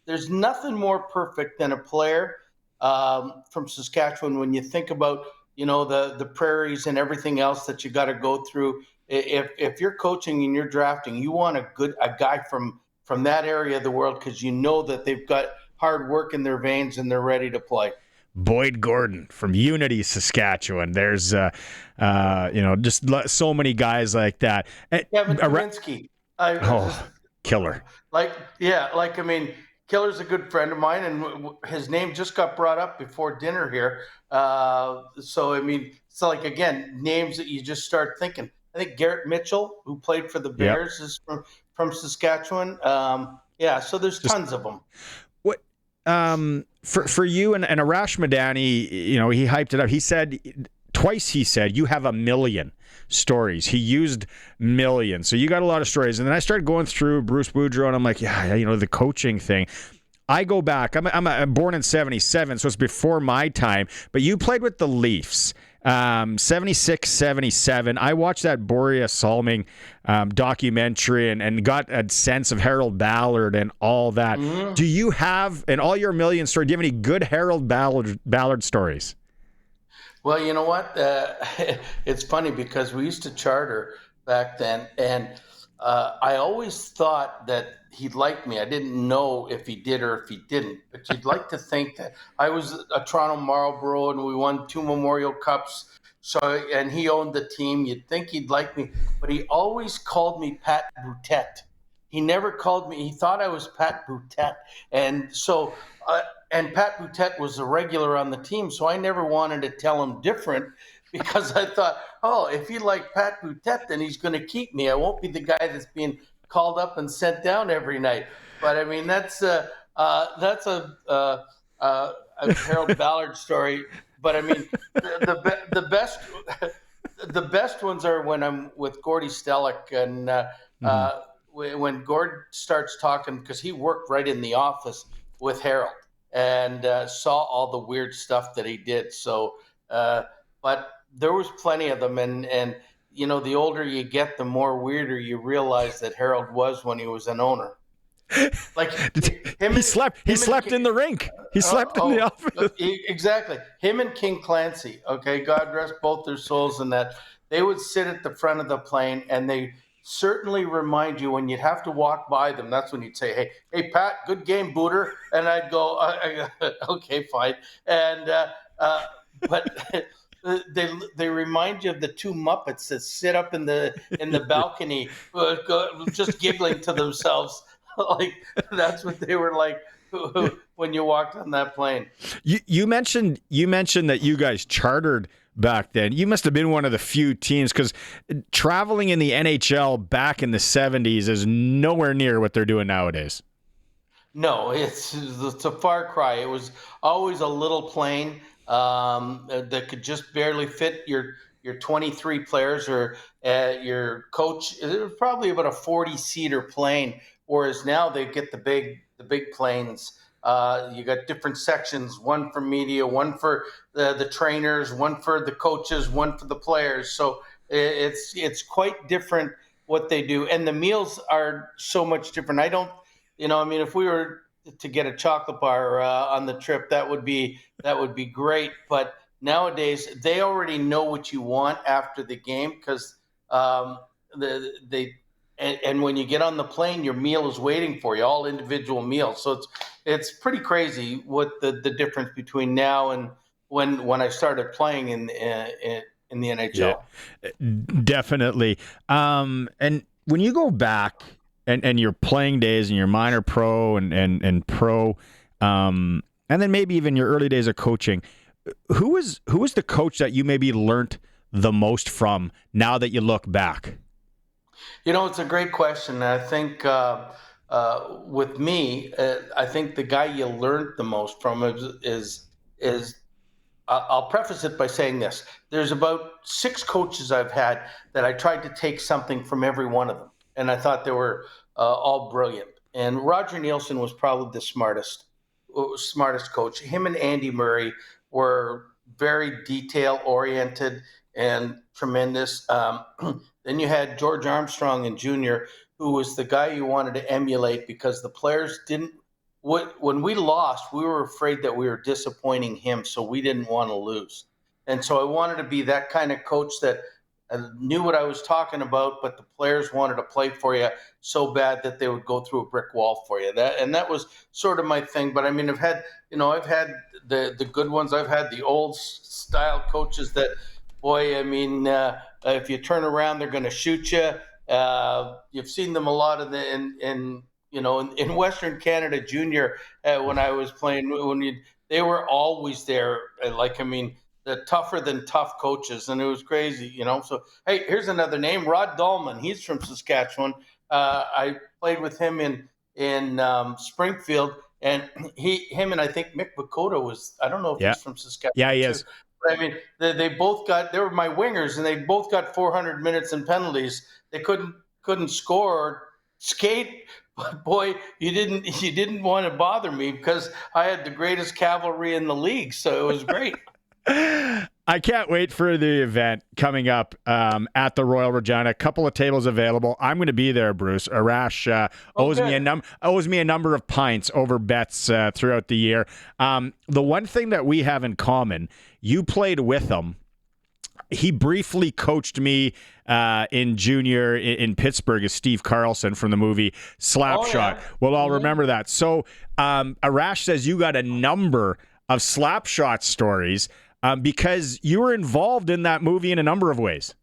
there's nothing more perfect than a player from Saskatchewan when you think about, the prairies and everything else that you got to go through. If you're coaching and you're drafting, you want a guy from that area of the world, because you know that they've got hard work in their veins and they're ready to play. Boyd Gordon from Unity, Saskatchewan. There's, just so many guys like that. Kevin Kaminski. Killer. Killer's a good friend of mine, and his name just got brought up before dinner here. It's like, again, names that you just start thinking. I think Garrett Mitchell, who played for the Bears, is from Saskatchewan. So there's tons of them. What for you and Arash Madani, he hyped it up. He said twice, you have a million stories. He used million. So you got a lot of stories. And then I started going through Bruce Boudreau, and I'm like, the coaching thing. I go back. I'm born in 77, so it's before my time. But you played with the Leafs. 76, 77. I watched that Boria Salming documentary and got a sense of Harold Ballard and all that. Mm-hmm. Do you have, in all your million stories, do you have any good Harold Ballard stories? Well, you know what? It's funny because we used to charter back then, and I always thought that he liked me. I didn't know if he did or if he didn't, but you'd like to think that. I was a Toronto Marlboro, and we won 2 Memorial Cups. And he owned the team. You'd think he'd like me, but he always called me Pat Boutette. He never called me. He thought I was Pat Boutette, and so and Pat Boutette was a regular on the team, so I never wanted to tell him different, because I thought, if he liked Pat Boutette, then he's going to keep me. I won't be the guy that's being called up and sent down every night. But I mean, that's a Harold Ballard story. But I mean, the best ones are when I'm with Gordy Stellick, and when Gord starts talking, because he worked right in the office with Harold and saw all the weird stuff that he did. So, but there was plenty of them, and the older you get, the more weirder you realize that Harold was when he was an owner. Like he slept in the rink. He slept in the office. Exactly. Him and King Clancy. Okay, God rest both their souls. In that they would sit at the front of the plane, and they certainly remind you when you'd have to walk by them. That's when you'd say, "Hey, Pat, good game, Booter," and I'd go, "Okay, fine." And but. They remind you of the 2 Muppets that sit up in the balcony, just giggling to themselves. Like that's what they were like when you walked on that plane. You mentioned that you guys chartered back then. You must have been one of the few teams, because traveling in the NHL back in the 70s is nowhere near what they're doing nowadays. No, it's a far cry. It was always a little plane that could just barely fit your 23 players or your coach. It was probably about a 40-seater plane, whereas now they get the big planes. You got different sections, one for media, one for the trainers, one for the coaches, one for the players. So it's quite different what they do, and the meals are so much different. If we were to get a chocolate bar on the trip, that would be great. But nowadays, they already know what you want after the game, because and when you get on the plane, your meal is waiting for you, all individual meals. So it's pretty crazy what the difference between now and when I started playing in the NHL. Yeah, definitely. And when you go back. And your playing days and your minor pro and pro, and then maybe even your early days of coaching, who was the coach that you maybe learned the most from now that you look back? It's a great question. I think with me, I think the guy you learned the most from is I'll preface it by saying this. There's about 6 coaches I've had that I tried to take something from every one of them, and I thought they were all brilliant. And Roger Nielsen was probably the smartest coach. Him and Andy Murray were very detail-oriented and tremendous. Then you had George Armstrong and Jr., who was the guy you wanted to emulate because the players didn't. When we lost, we were afraid that we were disappointing him, so we didn't want to lose. And so I wanted to be that kind of coach that knew what I was talking about, but the players wanted to play for you so bad that they would go through a brick wall for you. That was sort of my thing. But I mean, I've had the good ones. I've had the old style coaches that, boy, I mean, if you turn around, they're going to shoot you. You've seen them a lot in Western Canada Junior when I was playing. They were always there. The tougher than tough coaches, and it was crazy, So, hey, here's another name, Rod Dahlman. He's from Saskatchewan. I played with him in Springfield, and him and I think Mick Bakota was. I don't know if he's from Saskatchewan. Yeah, he is. But, I mean, they both got. They were my wingers, and they both got 400 minutes in penalties. They couldn't score or skate. But boy, you didn't want to bother me because I had the greatest cavalry in the league, so it was great. I can't wait for the event coming up at the Royal Regina. A couple of tables available. I'm going to be there, Bruce. Arash owes me a number of pints over bets throughout the year. The one thing that we have in common, you played with him. He briefly coached me in junior in Pittsburgh as Steve Carlson from the movie Slapshot. Yeah. We'll all remember that. So Arash says you got a number of Slapshot stories because you were involved in that movie in a number of ways.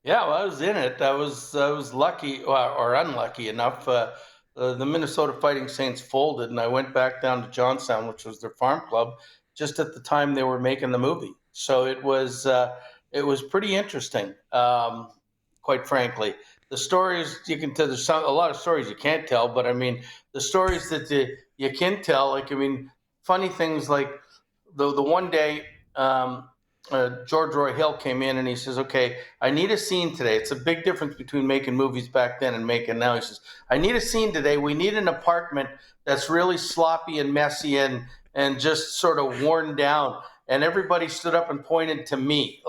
Yeah, well, I was in it. I was lucky or unlucky enough. The Minnesota Fighting Saints folded, and I went back down to Johnstown, which was their farm club, just at the time they were making the movie. So it was pretty interesting, quite frankly. The stories you can tell. There's a lot of stories you can't tell, but I mean the stories that you can tell. Funny things like the one day George Roy Hill came in and he says, "Okay, I need a scene today." It's a big difference between making movies back then and making now. He says, "I need a scene today. We need an apartment that's really sloppy and messy and just sort of worn down." And everybody stood up and pointed to me.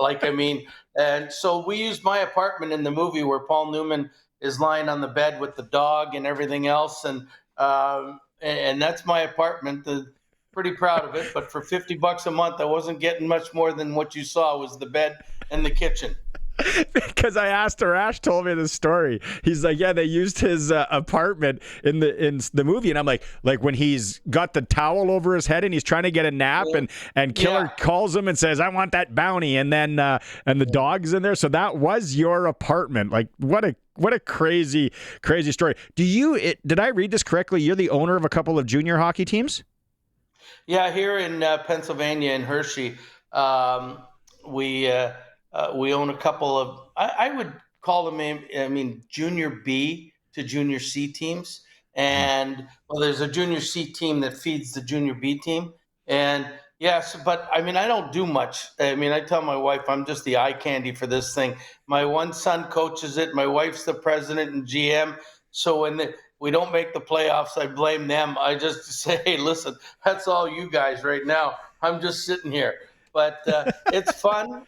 And so we used my apartment in the movie where Paul Newman is lying on the bed with the dog and everything else. And that's my apartment. Pretty proud of it. But for $50 a month, I wasn't getting much more than what you saw was the bed and the kitchen. Because I asked Arash, told me the story. He's like, yeah, they used his apartment in the movie, and I'm like when he's got the towel over his head and he's trying to get a nap, and Killer calls him and says, "I want that bounty," and then and the dog's in there. So that was your apartment. Like what a crazy story. Did I read this correctly? You're the owner of a couple of junior hockey teams? Yeah, here in Pennsylvania in Hershey, we own a couple of, I would call them, junior B to junior C teams. And there's a junior C team that feeds the junior B team. And yes, but I don't do much. I tell my wife I'm just the eye candy for this thing. My one son coaches it. My wife's the president and GM. So when we don't make the playoffs, I blame them. I just say, hey, listen, that's all you guys right now. I'm just sitting here. But it's fun.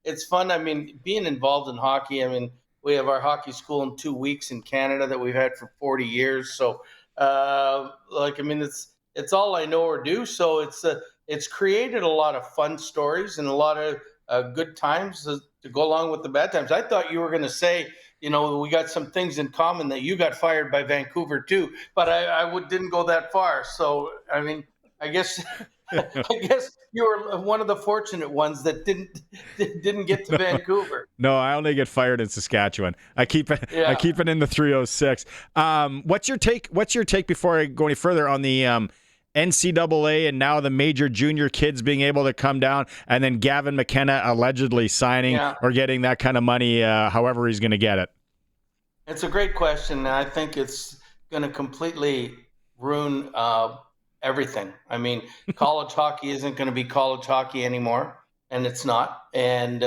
It's fun. Being involved in hockey. We have our hockey school in 2 weeks in Canada that we've had for 40 years. So, it's all I know or do. So it's created a lot of fun stories and a lot of good times to go along with the bad times. I thought you were going to say, we got some things in common that you got fired by Vancouver too. But I didn't go that far. So, I guess. I guess you were one of the fortunate ones that didn't get to Vancouver. No, I only get fired in Saskatchewan. I keep it in the 306. What's your take before I go any further on the NCAA and now the major junior kids being able to come down, and then Gavin McKenna allegedly signing or getting that kind of money, however he's going to get it? It's a great question, and I think it's going to completely ruin everything. I mean, college hockey isn't going to be college hockey anymore, and it's not. And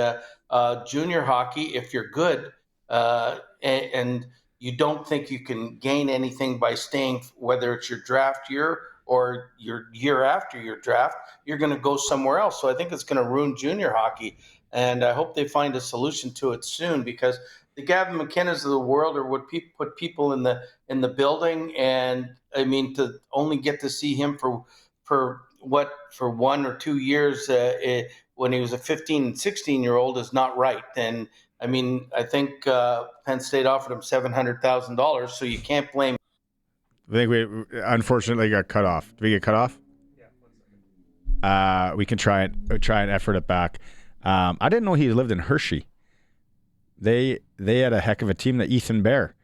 junior hockey, if you're good and you don't think you can gain anything by staying, whether it's your draft year or your year after your draft, you're going to go somewhere else. So I think it's going to ruin junior hockey, and I hope they find a solution to it soon, because the Gavin McKennas of the world are what put people in the building, and I mean, to only get to see him for 1 or 2 years when he was a 15 and 16-year-old is not right. And I mean, I think Penn State offered him $700,000, so you can't blame. I think we unfortunately got cut off. Did we get cut off? Yeah, 1 second. We can try and effort it back. I didn't know he lived in Hershey. They had a heck of a team. That Ethan Bear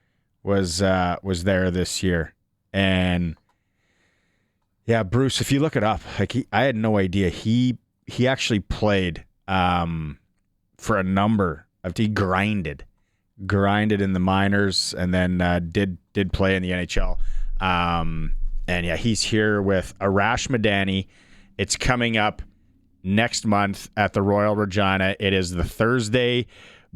was there this year, and yeah, Bruce. If you look it up, I had no idea he actually played for a number of. He grinded in the minors, and then did play in the NHL. And yeah, he's here with Arash Madani. It's coming up next month at the Royal Regina. It is the Thursday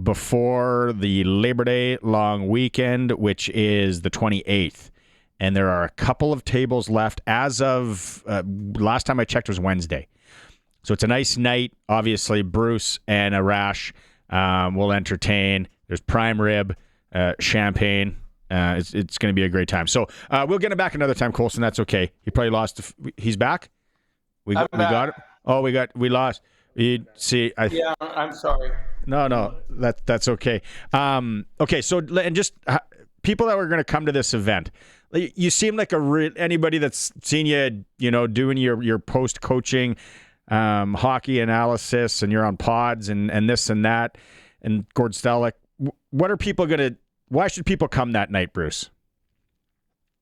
before the Labor Day long weekend, which is the 28th. And there are a couple of tables left as of last time I checked was Wednesday. So it's a nice night. Obviously, Bruce and Arash will entertain. There's prime rib, champagne. It's going to be a great time. So we'll get him back another time, Colson. That's okay. He probably lost. He's back? We got it? Oh, we lost. You see, yeah, I'm sorry. No, that's okay. Okay, so and just people that were going to come to this event, you seem like anybody that's seen you, doing your post coaching hockey analysis, and you're on pods and this and that, and Gord Stellick. What are people going to? Why should people come that night, Bruce?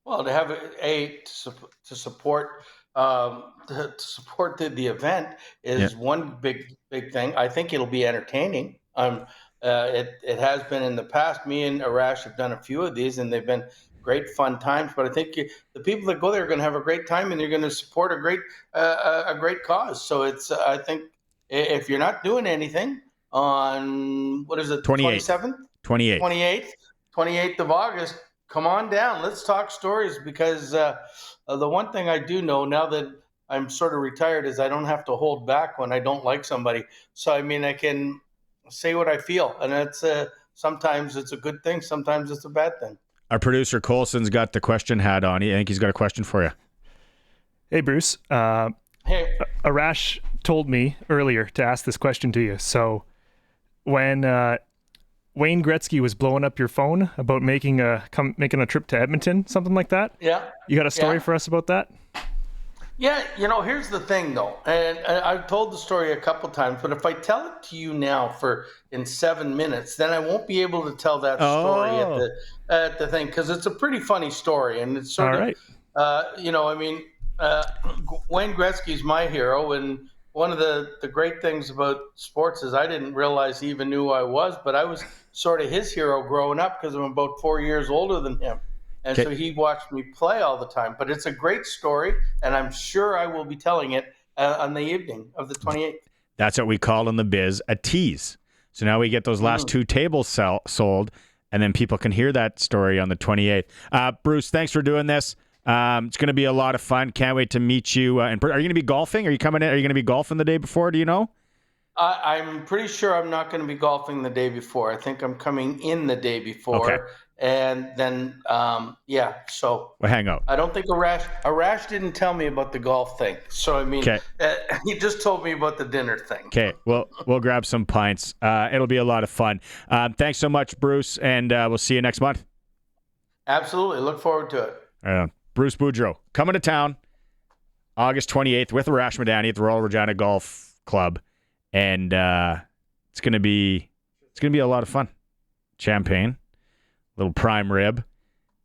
Well, to have to support. To support the event is one big thing. I think it'll be entertaining. It has been in the past. Me and Arash have done a few of these, and they've been great fun times. But I think the people that go there are going to have a great time, and they're going to support a great cause. So it's I think if you're not doing anything on what is it, 27th, 28th of August, come on down. Let's talk stories, because the one thing I do know now that I'm sort of retired is I don't have to hold back when I don't like somebody. So, I mean, I can say what I feel. And it's sometimes it's a good thing. Sometimes it's a bad thing. Our producer, Colson's got the question hat on. I think he's got a question for you. Hey, Bruce. Hey. Arash told me earlier to ask this question to you. So when Wayne Gretzky was blowing up your phone about making a trip to Edmonton, something like that. Yeah. You got a story for us about that? Yeah. Here's the thing though, and I've told the story a couple times, but if I tell it to you now in 7 minutes, then I won't be able to tell that story at the thing, because it's a pretty funny story, and it's sort of, Wayne Gretzky's my hero, and one of the great things about sports is I didn't realize he even knew who I was, but I was sort of his hero growing up because I'm about 4 years older than him. And so he watched me play all the time. But it's a great story, and I'm sure I will be telling it on the evening of the 28th. That's what we call in the biz a tease. So now we get those last two tables sold, and then people can hear that story on the 28th. Bruce, thanks for doing this. It's going to be a lot of fun. Can't wait to meet you. Are you going to be golfing? Are you coming in? Are you going to be golfing the day before? Do you know? I'm pretty sure I'm not going to be golfing the day before. I think I'm coming in the day before. Okay. And then, so we'll hang out. I don't think Arash didn't tell me about the golf thing. So, I mean, he just told me about the dinner thing. Okay, well, we'll grab some pints. It'll be a lot of fun. Thanks so much, Bruce, and we'll see you next month. Absolutely. Look forward to it. Bruce Boudreau coming to town August 28th with Arash Madani at the Royal Regina Golf Club. And it's gonna be a lot of fun. Champagne, little prime rib,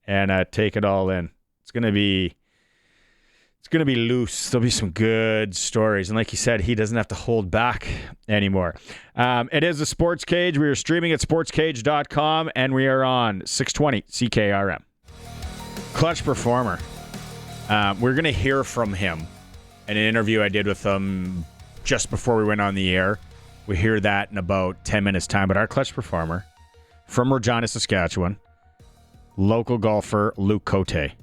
and take it all in. It's gonna be It's going to be loose. There'll be some good stories. And like he said, he doesn't have to hold back anymore. It is the Sports Cage. We are streaming at sportscage.com, and we are on 620 CKRM. Clutch performer. We're going to hear from him in an interview I did with him just before we went on the air. We hear that in about 10 minutes' time. But our clutch performer from Regina, Saskatchewan, local golfer Luke Cote.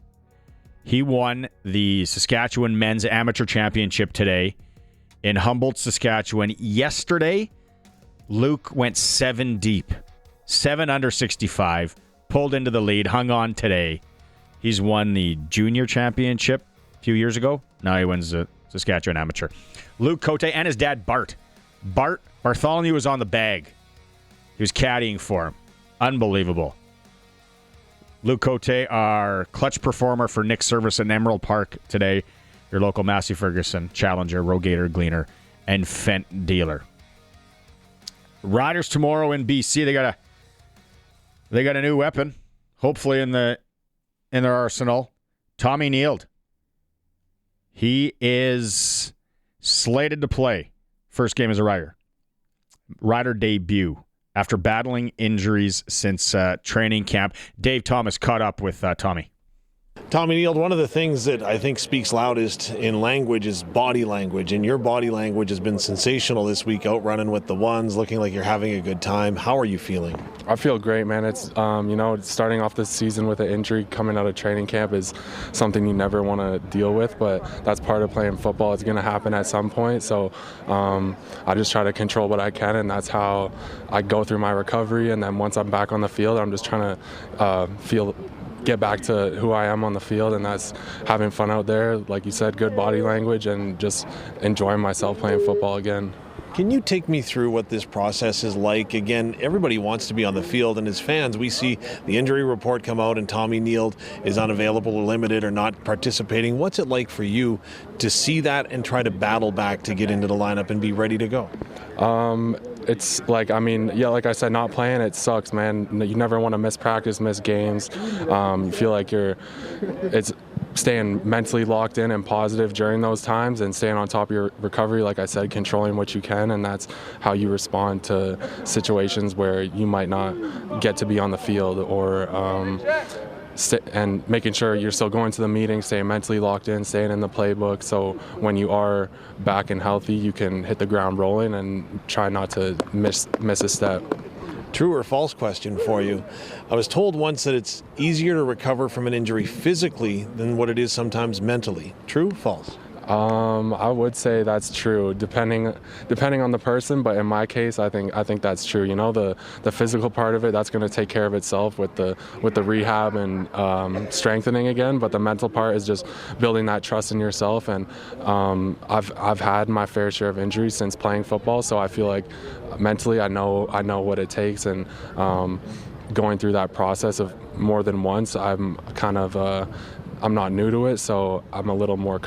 He won the Saskatchewan Men's Amateur Championship today in Humboldt, Saskatchewan. Yesterday, Luke went 7 deep, 7 under 65, pulled into the lead, hung on today. He's won the Junior Championship a few years ago. Now he wins the Saskatchewan Amateur. Luke Cote and his dad, Bart. Bartholomew was on the bag. He was caddying for him. Unbelievable. Luke Cote, our clutch performer for Nick Service in Emerald Park today. Your local Massey Ferguson, Challenger, Rogator, Gleaner, and Fent dealer. Riders tomorrow in BC. They got a new weapon, hopefully in their arsenal. Tommy Neild. He is slated to play first game as a Rider. Rider debut. After battling injuries since training camp. Dave Thomas caught up with Tommy. Tommy Neild, one of the things that I think speaks loudest in language is body language, and your body language has been sensational this week, out running with the ones, looking like you're having a good time. How are you feeling? I feel great, man. It's starting off this season with an injury coming out of training camp is something you never want to deal with, but that's part of playing football. It's going to happen at some point, so I just try to control what I can, and that's how I go through my recovery. And then once I'm back on the field, I'm just trying to get back to who I am on the field, and that's having fun out there, like you said, good body language, and just enjoying myself playing football again. Can you take me through what this process is like? Again, everybody wants to be on the field, and as fans, we see the injury report come out and Tommy Neild is unavailable or limited or not participating. What's it like for you to see that and try to battle back to get into the lineup and be ready to go? It's like, like I said, not playing, it sucks, man. You never want to miss practice, miss games. You feel like it's staying mentally locked in and positive during those times and staying on top of your recovery, like I said, controlling what you can, and that's how you respond to situations where you might not get to be on the field, or and making sure you're still going to the meeting, staying mentally locked in, staying in the playbook, so when you are back and healthy, you can hit the ground rolling and try not to miss a step. True or false question for you. I was told once that it's easier to recover from an injury physically than what it is sometimes mentally. True? False? I would say that's true, depending on the person. But in my case, I think that's true. You know, the physical part of it, that's going to take care of itself with the rehab and strengthening again. But the mental part is just building that trust in yourself. And I've had my fair share of injuries since playing football, so I feel like mentally I know what it takes. And going through that process of more than once, I'm kind of I'm not new to it, so I'm a little more,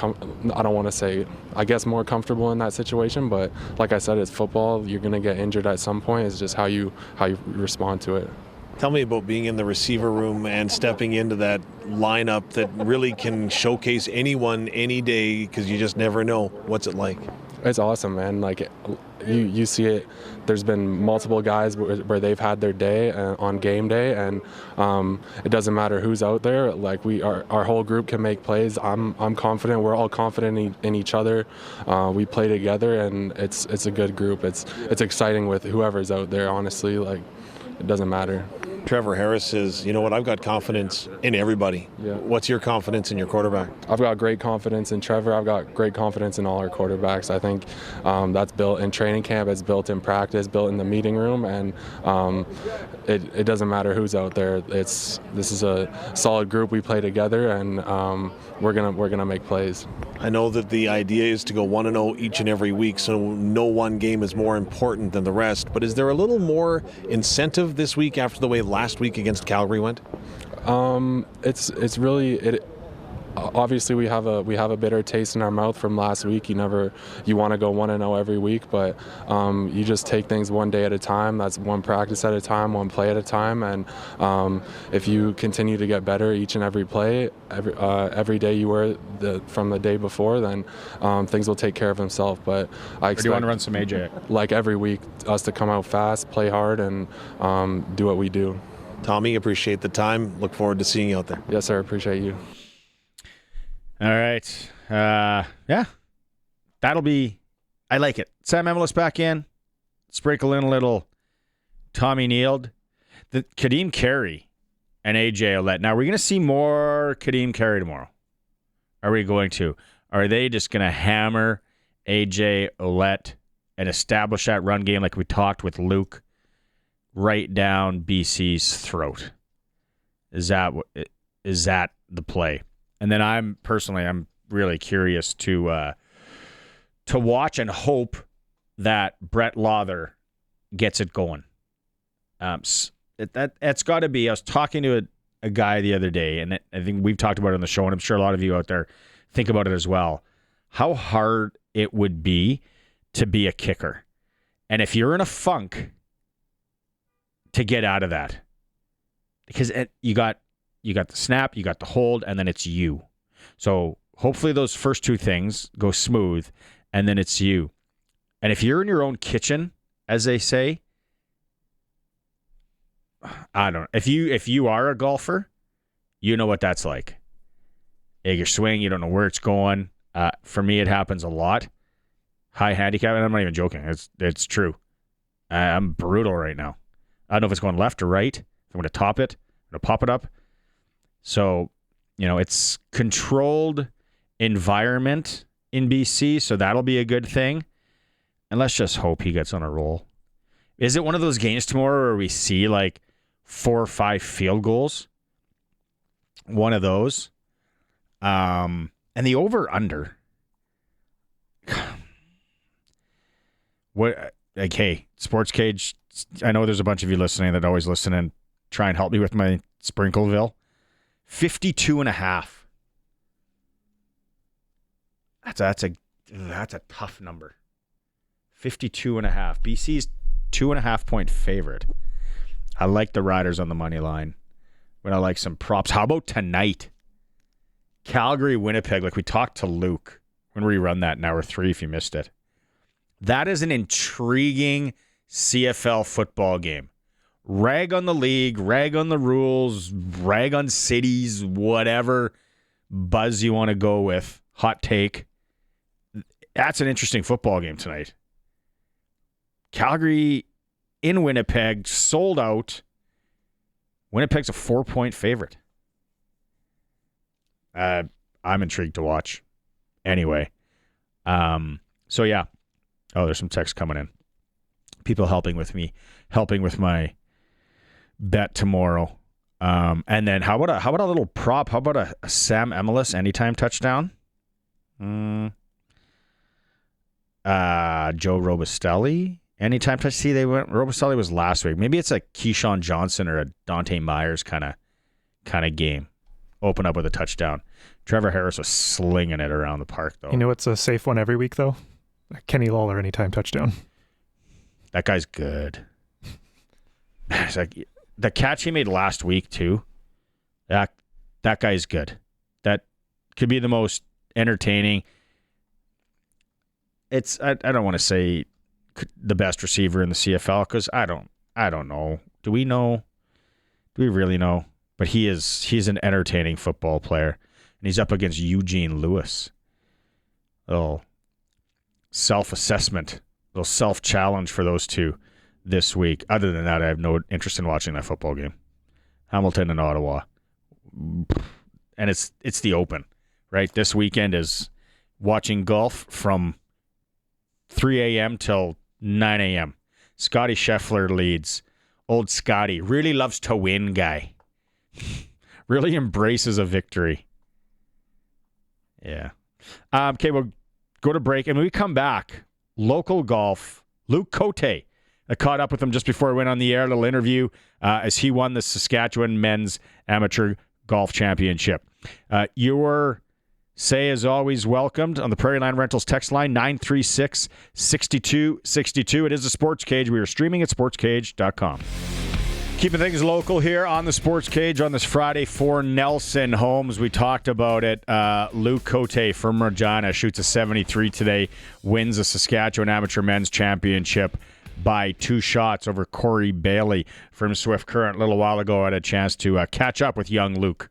I don't want to say, I guess more comfortable in that situation, but like I said, it's football. You're going to get injured at some point. It's just how you respond to it. Tell me about being in the receiver room and stepping into that lineup that really can showcase anyone any day, because you just never know. What's it like? It's awesome, man. Like, you see it. There's been multiple guys where they've had their day on game day, and it doesn't matter who's out there. Like, our whole group can make plays. I'm confident. We're all confident in each other. We play together, and it's a good group. It's exciting with whoever's out there. Honestly, like, it doesn't matter. Trevor Harris says, you know what, I've got confidence in everybody. Yeah. What's your confidence in your quarterback? I've got great confidence in Trevor. I've got great confidence in all our quarterbacks. I think that's built in training camp, it's built in practice, built in the meeting room, and it doesn't matter who's out there. This is a solid group. We play together, and we're gonna make plays. I know that the idea is to go 1-0 each and every week, so no one game is more important than the rest. But is there a little more incentive this week after the way last week against Calgary went? It's really obviously we have a bitter taste in our mouth from last week. You want to go 1-0 every week, but you just take things one day at a time. That's one practice at a time, one play at a time, and if you continue to get better each and every play, every day you were from the day before, then things will take care of themselves. But I expect, do you want to run some AJ? Like every week, us to come out fast, play hard, and do what we do. Tommy, appreciate the time. Look forward to seeing you out there. Yes, sir. Appreciate you. All right. Yeah. That'll be... I like it. Sam Emilus back in. Sprinkle in a little Tommy Nield. The Kadeem Carey and AJ Ouellette. Now, we're going to see more Kadeem Carey tomorrow. Are we going to? Are they just going to hammer AJ Ouellette and establish that run game like we talked with Luke right down BC's throat? Is that the play? And then I'm really curious to watch and hope that Brett Lawther gets it going. That's got to be. I was talking to a guy the other day, and I think we've talked about it on the show, and I'm sure a lot of you out there think about it as well. How hard it would be to be a kicker, and if you're in a funk, to get out of that, because you got the snap, you got the hold, and then it's you. So hopefully those first two things go smooth, and then it's you. And if you're in your own kitchen, as they say, I don't know. If you are a golfer, you know what that's like. Your swing, you don't know where it's going. For me, it happens a lot. High handicap, and I'm not even joking. It's true. I'm brutal right now. I don't know if it's going left or right. I'm going to top it. I'm going to pop it up. So, it's controlled environment in BC, so that'll be a good thing. And let's just hope he gets on a roll. Is it one of those games tomorrow where we see like 4 or 5 field goals? One of those. And the over-under. Hey, SportsCage, I know there's a bunch of you listening that always listen and try and help me with my Sprinkleville. 52.5. That's a tough number. 52.5. BC's 2.5 point favorite. I like the Riders on the money line. But I like some props. How about tonight? Calgary, Winnipeg. Like we talked to Luke when we run that in hour 3 if you missed it. That is an intriguing CFL football game. Rag on the league, rag on the rules, rag on cities, whatever buzz you want to go with. Hot take. That's an interesting football game tonight. Calgary in Winnipeg, sold out. Winnipeg's a 4-point favorite. I'm intrigued to watch. Anyway. So yeah. Oh, there's some text coming in. People helping with me, helping with my bet tomorrow. And then how about a little prop? How about a Sam Emilus anytime touchdown? Joe Robustelli anytime touch. See, Robustelli was last week. Maybe it's a Keyshawn Johnson or a Dante Myers kind of game. Open up with a touchdown. Trevor Harris was slinging it around the park though. You know what's a safe one every week though? Kenny Lawler anytime touchdown. That guy's good. It's like the catch he made last week too. That guy's good. That could be the most entertaining. It's I don't want to say the best receiver in the CFL because I don't know. Do we know? Do we really know? But he's an entertaining football player, and he's up against Eugene Lewis. Little self-assessment, little self-challenge for those two this week. Other than that, I have no interest in watching that football game. Hamilton and Ottawa, and it's the Open, right? This weekend is watching golf from 3 a.m. till 9 a.m. Scotty Scheffler leads. Old Scotty really loves to win guy. Really embraces a victory. Yeah. Okay, we'll go to break. And when we come back, local golf, Luke Cote. I caught up with him just before I went on the air, a little interview, as he won the Saskatchewan Men's Amateur Golf Championship. Your Say is always welcomed on the Prairie Land Rentals text line, 936-6262. It is a Sports Cage. We are streaming at sportscage.com. Keeping things local here on the Sports Cage on this Friday for Nelson Holmes. We talked about it. Luke Cote from Regina shoots a 73 today, wins the Saskatchewan Amateur Men's Championship by 2 shots over Corey Bailey from Swift Current. A little while ago, I had a chance to catch up with young Luke.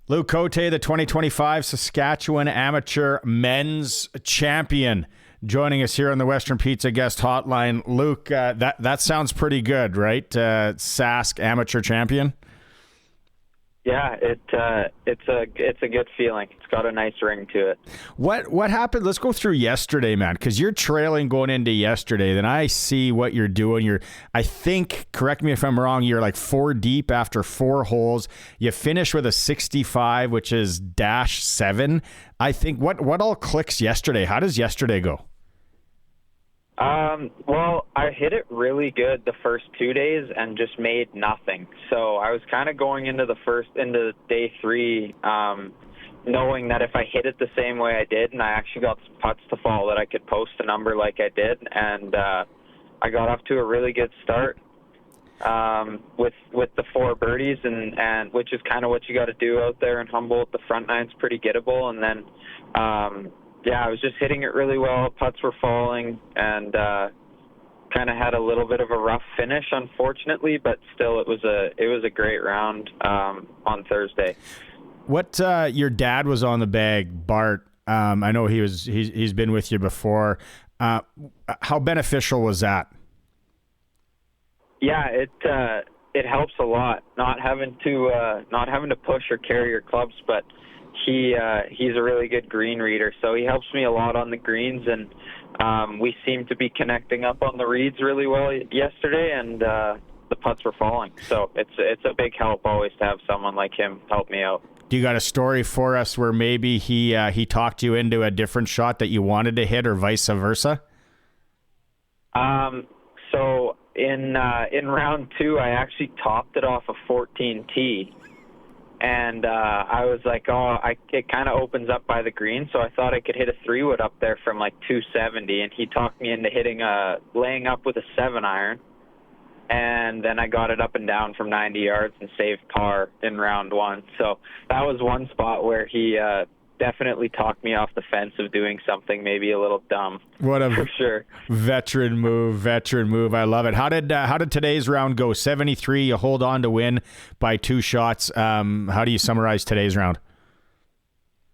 Luke Cote, the 2025 Saskatchewan Amateur Men's Champion, joining us here on the Western Pizza Guest Hotline. Luke, that sounds pretty good, right? Sask Amateur Champion. Yeah, it's a good feeling. It's got a nice ring to it. What happened? Let's go through yesterday, man, because you're trailing going into yesterday. Then I see what you're doing. I think, correct me if I'm wrong, you're like 4 deep after 4 holes. You finish with a 65, which is -7. I think what all clicks yesterday? How does yesterday go? Well, I hit it really good the first 2 days and just made nothing. So I was kind of going into day 3, knowing that if I hit it the same way I did, and I actually got some putts to fall, that I could post a number like I did. And I got off to a really good start with the 4 birdies, and which is kind of what you got to do out there in Humboldt. The front nine's pretty gettable, and then I was just hitting it really well. Putts were falling, and kind of had a little bit of a rough finish, unfortunately, but still, it was a great round on Thursday. What your dad was on the bag, Bart? I know he's been with you before. How beneficial was that? Yeah, it helps a lot not having to push or carry your clubs, but he's a really good green reader, so he helps me a lot on the greens, and we seem to be connecting up on the reads really well yesterday, and the putts were falling. So it's a big help always to have someone like him help me out. Do you got a story for us where maybe he talked you into a different shot that you wanted to hit, or vice versa? So in round 2, I actually topped it off a 14 tee. And I was like, it kind of opens up by the green, so I thought I could hit a 3-wood up there from like 270, and he talked me into laying up with a 7-iron, and then I got it up and down from 90 yards and saved par in round 1. So that was one spot where he definitely talked me off the fence of doing something maybe a little dumb. What a for sure. Veteran move. I love it. How did today's round go? 73, you hold on to win by 2 shots. How do you summarize today's round?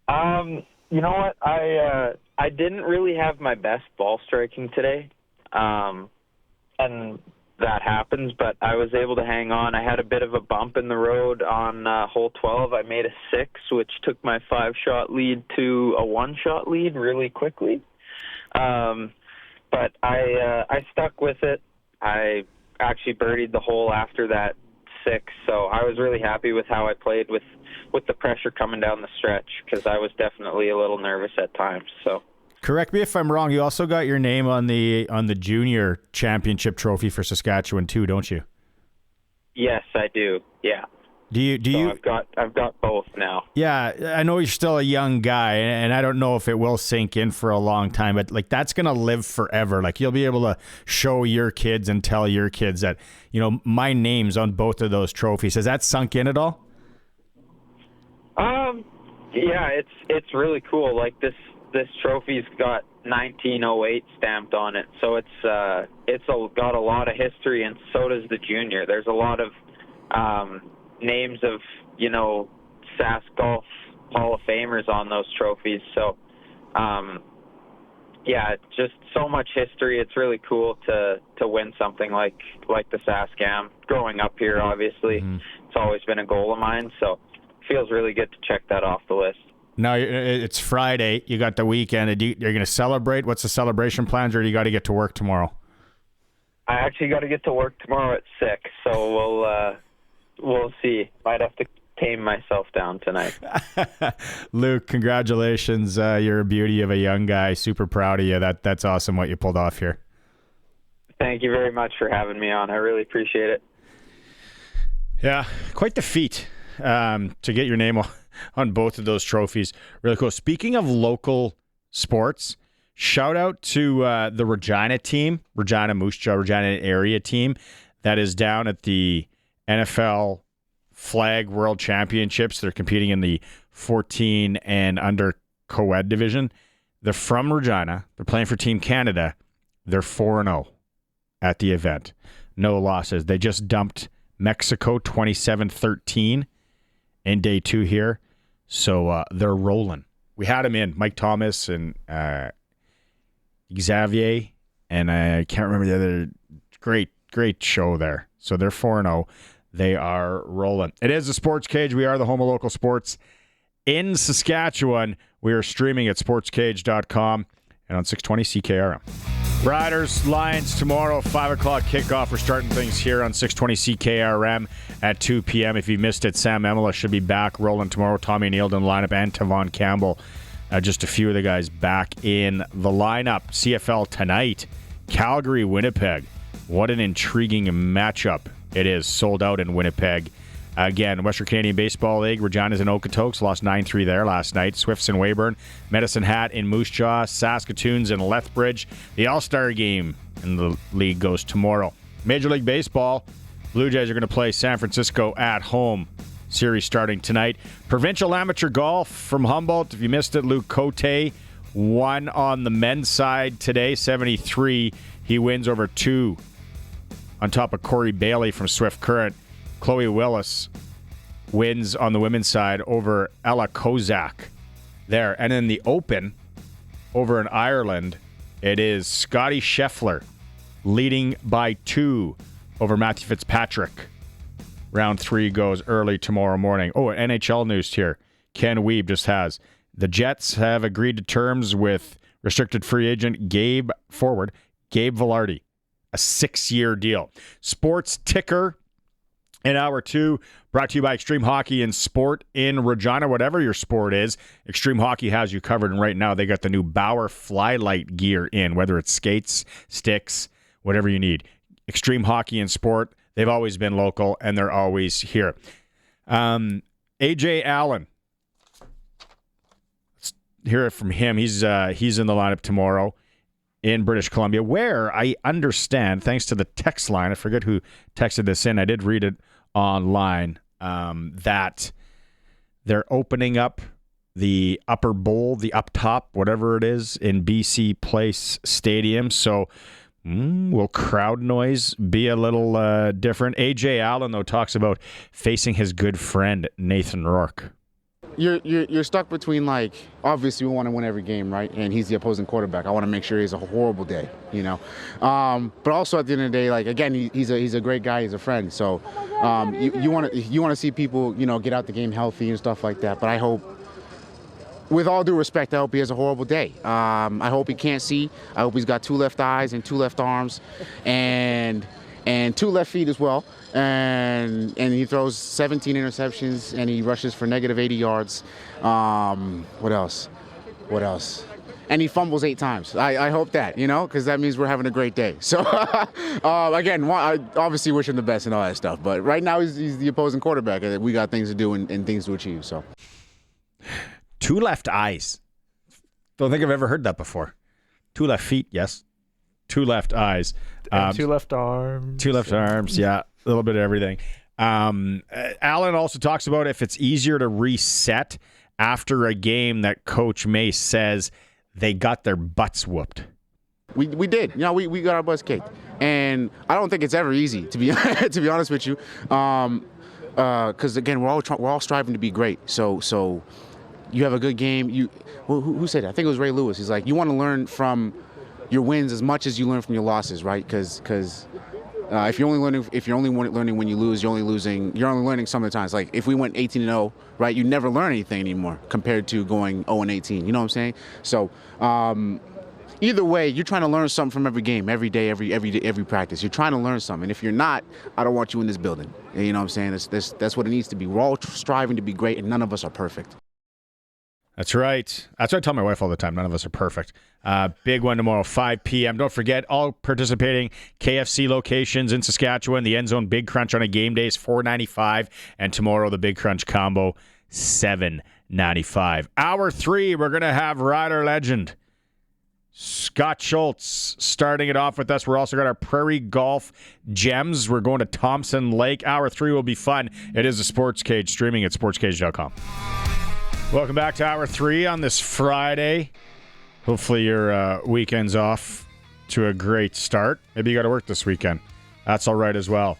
You know what? I didn't really have my best ball striking today. And that happens, but I was able to hang on. I had a bit of a bump in the road on hole 12. I made a 6, which took my 5-shot lead to a 1-shot lead really quickly. But I stuck with it. I actually birdied the hole after that 6, so I was really happy with how I played with the pressure coming down the stretch, because I was definitely a little nervous at times. So. Correct me if I'm wrong. You also got your name on the junior championship trophy for Saskatchewan too, don't you? Yes, I do. Yeah. Do you? I've got both now. Yeah, I know you're still a young guy, and I don't know if it will sink in for a long time, but like that's gonna live forever. Like you'll be able to show your kids and tell your kids that my name's on both of those trophies. Has that sunk in at all? Yeah, it's really cool. Like this trophy's got 1908 stamped on it, so it's got a lot of history, and so does the junior. There's a lot of names of Sask Golf Hall of Famers on those trophies. So just so much history. It's really cool to win something like the Saskam. Growing up here, obviously, It's always been a goal of mine. So it feels really good to check that off the list. Now it's Friday. You got the weekend. You're going to celebrate. What's the celebration plans, or do you got to get to work tomorrow? I actually got to get to work tomorrow at 6, so we'll see. Might have to tame myself down tonight. Luke, congratulations. You're a beauty of a young guy. Super proud of you. That's awesome what you pulled off here. Thank you very much for having me on. I really appreciate it. Yeah, quite the feat to get your name on both of those trophies. Really cool. Speaking of local sports, shout out to the Regina team, Regina Moose Jaw, Regina area team that is down at the NFL Flag World Championships. They're competing in the 14 and under co-ed division. They're from Regina. They're playing for Team Canada. They're 4-0 at the event. No losses. They just dumped Mexico 27-13 in day 2 here. So they're rolling. We had them in, Mike Thomas and Xavier, and I can't remember the other. Great show there. So they're 4-0. They are rolling. It is the Sports Cage. We are the home of local sports in Saskatchewan. We are streaming at sportscage.com and on 620 CKRM. Riders, Lions tomorrow, 5 o'clock kickoff. We're starting things here on 620 CKRM at 2 p.m. If you missed it, Sam Emila should be back rolling tomorrow. Tommy Neal in the lineup and Tavon Campbell. Just a few of the guys back in the lineup. CFL tonight, Calgary, Winnipeg. What an intriguing matchup it is. Sold out in Winnipeg. Again, Western Canadian Baseball League, Regina's and Okotoks lost 9-3 there last night. Swifts in Weyburn, Medicine Hat in Moose Jaw, Saskatoon's in Lethbridge. The All-Star game in the league goes tomorrow. Major League Baseball, Blue Jays are going to play San Francisco at home. Series starting tonight. Provincial Amateur Golf from Humboldt. If you missed it, Luke Cote won on the men's side today, 73. He wins over 2 on top of Corey Bailey from Swift Current. Chloe Willis wins on the women's side over Ella Kozak there. And in the Open over in Ireland, it is Scotty Scheffler leading by 2 over Matthew Fitzpatrick. Round 3 goes early tomorrow morning. Oh, NHL news here. Ken Weeb just has. The Jets have agreed to terms with restricted free agent Gabe Velarde. A 6-year deal. Sports Ticker in hour 2, brought to you by Extreme Hockey and Sport in Regina. Whatever your sport is, Extreme Hockey has you covered. And right now, they got the new Bauer Flylight gear in, whether it's skates, sticks, whatever you need. Extreme Hockey and Sport, they've always been local, and they're always here. AJ Allen. Let's hear it from him. He's in the lineup tomorrow in British Columbia, where I understand, thanks to the text line, I forget who texted this in, I did read it online, that they're opening up the upper bowl, the up top, whatever it is, in BC Place Stadium. So will crowd noise be a little different? AJ Allen, though, talks about facing his good friend, Nathan Rourke. You're stuck between, like, obviously we want to win every game, right? And he's the opposing quarterback. I want to make sure he has a horrible day, you know. But also at the end of the day, like, again, he's a great guy. He's a friend. So you want to see people, you know, get out the game healthy and stuff like that. But I hope, with all due respect, I hope he has a horrible day. I hope he can't see. I hope he's got 2 left eyes and 2 left arms and 2 left feet as well. And he throws 17 interceptions and he rushes for negative 80 yards. What else? And he fumbles 8 times. I hope that, you know, because that means we're having a great day. So, again, I obviously wish him the best and all that stuff. But right now he's the opposing quarterback. And we got things to do and things to achieve. So, 2 left eyes. Don't think I've ever heard that before. 2 left feet, yes. 2 left eyes. And 2 left arms. 2 left arms, yeah. A little bit of everything. Allen also talks about if it's easier to reset after a game that Coach May says they got their butts whooped. We did. You know, we got our butts kicked. And I don't think it's ever easy, to be honest with you. Because, again, we're all striving to be great. So you have a good game. Who said that? I think it was Ray Lewis. He's like, you want to learn from your wins as much as you learn from your losses, right? Because if you're only learning when you lose, you're only learning some of the times. Like if we went 18-0, right, you never learn anything anymore compared to going 0-18. You know what I'm saying? So either way, you're trying to learn something from every game, every day, every practice. You're trying to learn something. If you're not, I don't want you in this building. You know what I'm saying? That's what it needs to be. We're all striving to be great, and none of us are perfect. That's right. That's what I tell my wife all the time. None of us are perfect. Big one tomorrow, 5 p.m. Don't forget, all participating KFC locations in Saskatchewan, the End Zone Big Crunch on a game day is $4.95, and tomorrow the Big Crunch combo, $7.95. Hour 3, we're going to have Rider Legend Scott Schultz starting it off with us. We're also got our Prairie Golf Gems. We're going to Thompson Lake. Hour 3 will be fun. It is a Sports Cage, streaming at sportscage.com. Welcome back to Hour 3 on this Friday. Hopefully your weekend's off to a great start. Maybe you got to work this weekend. That's all right as well.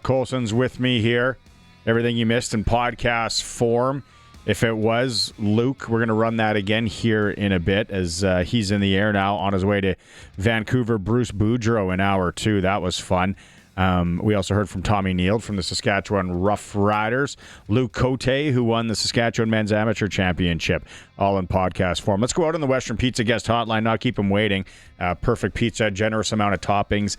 Colson's with me here. Everything you missed in podcast form. If it was Luke, we're going to run that again here in a bit as he's in the air now on his way to Vancouver. Bruce Boudreau in hour 2. That was fun. We also heard from Tommy Neal from the Saskatchewan Roughriders. Luke Cote, who won the Saskatchewan Men's Amateur Championship, all in podcast form. Let's go out on the Western Pizza guest hotline, not keep them waiting. Perfect pizza, generous amount of toppings.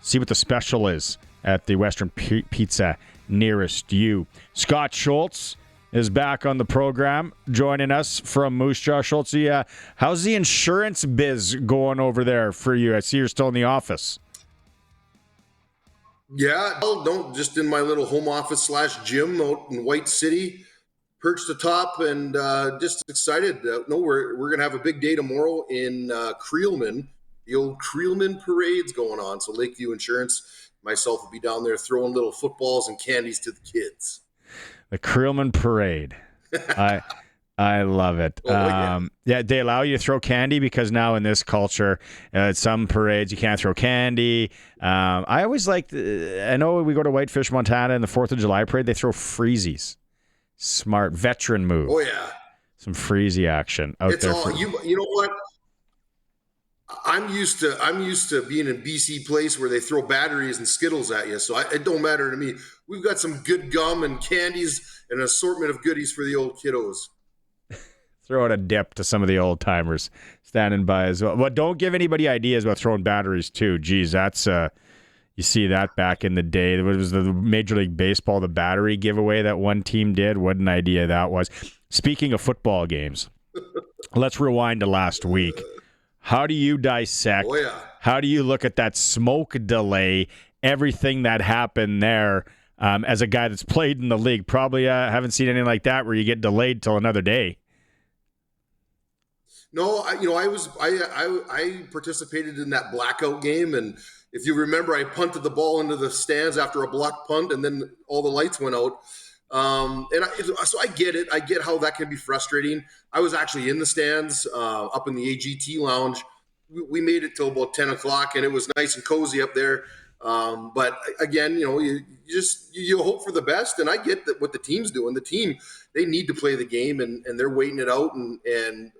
See what the special is at the Western Pizza nearest you. Scott Schultz is back on the program, joining us from Moose Jaw. Schultz, how's the insurance biz going over there for you? I see you're still in the office. Yeah, just in my little home office / gym out in White City, perched atop, and just excited. We're going to have a big day tomorrow in Creelman. The old Creelman parade's going on, so Lakeview Insurance, myself will be down there throwing little footballs and candies to the kids. The Creelman Parade. I love it. Yeah, they allow you to throw candy because now in this culture, at some parades, you can't throw candy. I always liked, I know we go to Whitefish, Montana in the 4th of July parade, they throw freezies. Smart veteran move. Oh, yeah. Some freezy action out it's there. All, you know what? I'm used to being in BC place where they throw batteries and Skittles at you, so it don't matter to me. We've got some good gum and candies and an assortment of goodies for the old kiddos. Throw out a dip to some of the old timers standing by as well. But don't give anybody ideas about throwing batteries too. Geez, that's you see that back in the day. It was the Major League Baseball, the battery giveaway that one team did. What an idea that was. Speaking of football games, let's rewind to last week. How do you dissect? Oh, yeah. How do you look at that smoke delay, everything that happened there? As a guy that's played in the league, probably haven't seen anything like that where you get delayed till another day. No, I participated in that blackout game, and if you remember, I punted the ball into the stands after a blocked punt, and then all the lights went out. So I get it. I get how that can be frustrating. I was actually in the stands up in the AGT lounge. We made it till about 10 o'clock, and it was nice and cozy up there. But again, you hope for the best, and I get that what the team's doing. The team, they need to play the game, and they're waiting it out, and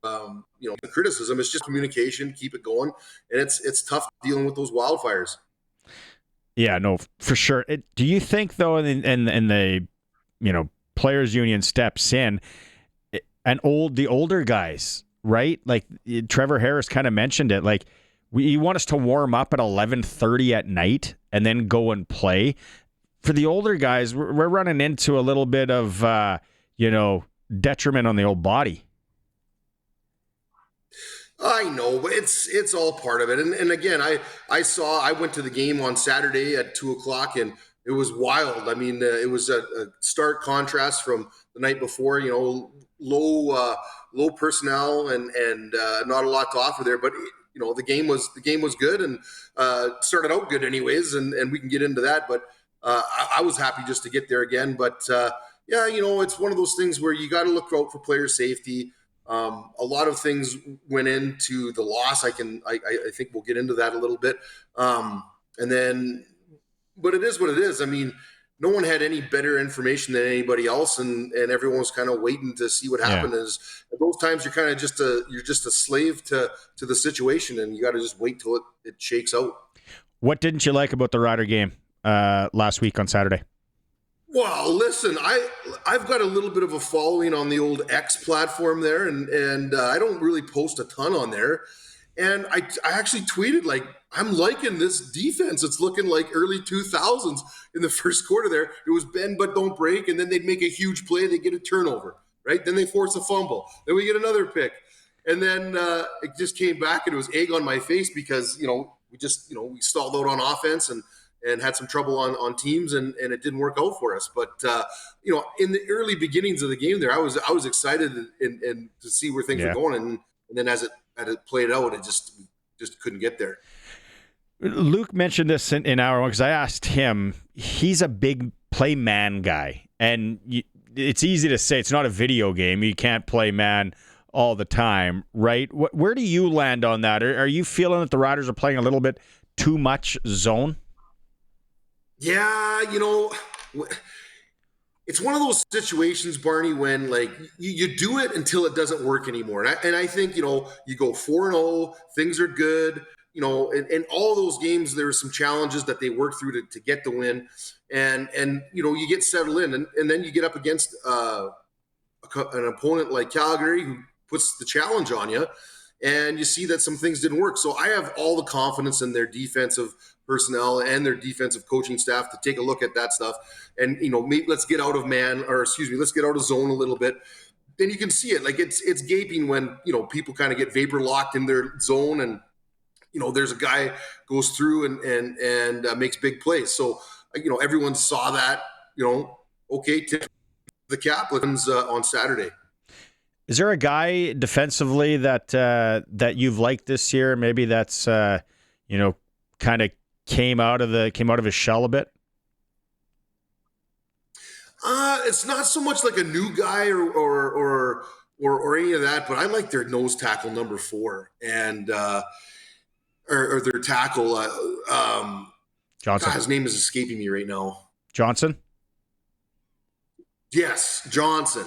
the criticism is just communication, keep it going, and it's tough dealing with those wildfires. Yeah, no, for sure. Do you think though, in the players union steps in, the older guys, right? Like Trevor Harris kind of mentioned it. Like you want us to warm up at 11:30 at night and then go and play. For the older guys, we're running into a little bit of detriment on the old body. I know, but it's all part of it. And again, I went to the game on Saturday at 2:00, and it was wild. I mean, it was a stark contrast from the night before. Low personnel and not a lot to offer there. But the game was good and started out good anyways, and we can get into that. But I was happy just to get there again. But it's one of those things where you got to look out for player safety. A lot of things went into the loss. I think we'll get into that a little bit. But it is what it is. I mean, no one had any better information than anybody else, and everyone was kind of waiting to see what happened. At those times, you're kind of just a slave to the situation, and you got to just wait till it shakes out. What didn't you like about the Rider game last week on Saturday? Well, listen, I've got a little bit of a following on the old X platform there, and I don't really post a ton on there. And I actually tweeted, like, I'm liking this defense. It's looking like early 2000s in the first quarter there. It was bend but don't break, and then they'd make a huge play. They get a turnover, right? Then they force a fumble. Then we get another pick. And then it just came back, and it was egg on my face because, we stalled out on offense, and had some trouble on teams, and it didn't work out for us. But in the early beginnings of the game there, I was excited and to see where things were going, and then as it played out, it just couldn't get there. Luke mentioned this in hour one because I asked him. He's a big play man guy, and it's easy to say it's not a video game. You can't play man all the time, right? Where do you land on that? Are you feeling that the Riders are playing a little bit too much zone? Yeah, it's one of those situations, Barney, when like you do it until it doesn't work anymore. And I think, you go 4-0, things are good, and all those games, there were some challenges that they worked through to get the win. And you get settled in, and then you get up against an opponent like Calgary who puts the challenge on you, and you see that some things didn't work. So I have all the confidence in their defensive personnel and their defensive coaching staff to take a look at that stuff. And, maybe let's get out of let's get out of zone a little bit. Then you can see it. Like it's gaping when, people kind of get vapor locked in their zone, and, there's a guy goes through and makes big plays. So, everyone saw that, okay, tip the Kaplan's on Saturday. Is there a guy defensively that you've liked this year? Maybe that's kind of came out of his shell a bit. It's not so much like a new guy or any of that, but I like their nose tackle number 4 and or their tackle. Johnson. God, his name is escaping me right now. Johnson. Yes, Johnson.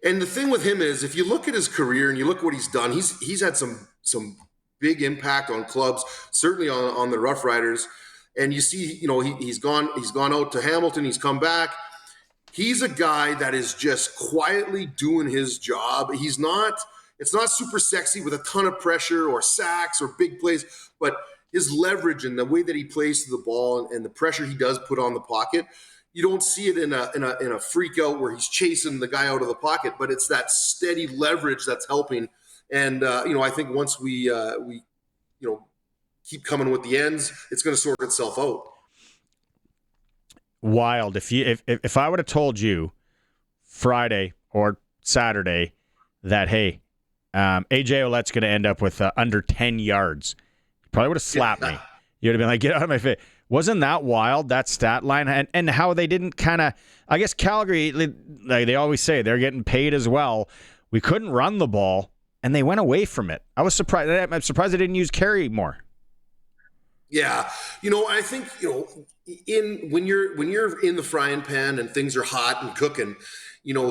And the thing with him is, if you look at his career and you look at what he's done, he's had some big impact on clubs, certainly on the Roughriders. And you see, he's gone out to Hamilton, he's come back. He's a guy that is just quietly doing his job. It's not super sexy with a ton of pressure or sacks or big plays, but his leverage and the way that he plays to the ball and the pressure he does put on the pocket, you don't see it in a freak out where he's chasing the guy out of the pocket, but it's that steady leverage that's helping. And I think once we keep coming with the ends, it's going to sort itself out. Wild. If I would have told you Friday or Saturday that AJ Ouellette's going to end up with under 10 yards, you probably would have slapped me. You would have been like, get out of my face. Wasn't that wild, that stat line? And how they didn't kind of, I guess Calgary, like they always say, they're getting paid as well. We couldn't run the ball, and they went away from it. I'm surprised they didn't use Carey more. Yeah. I think, when you're in the frying pan and things are hot and cooking,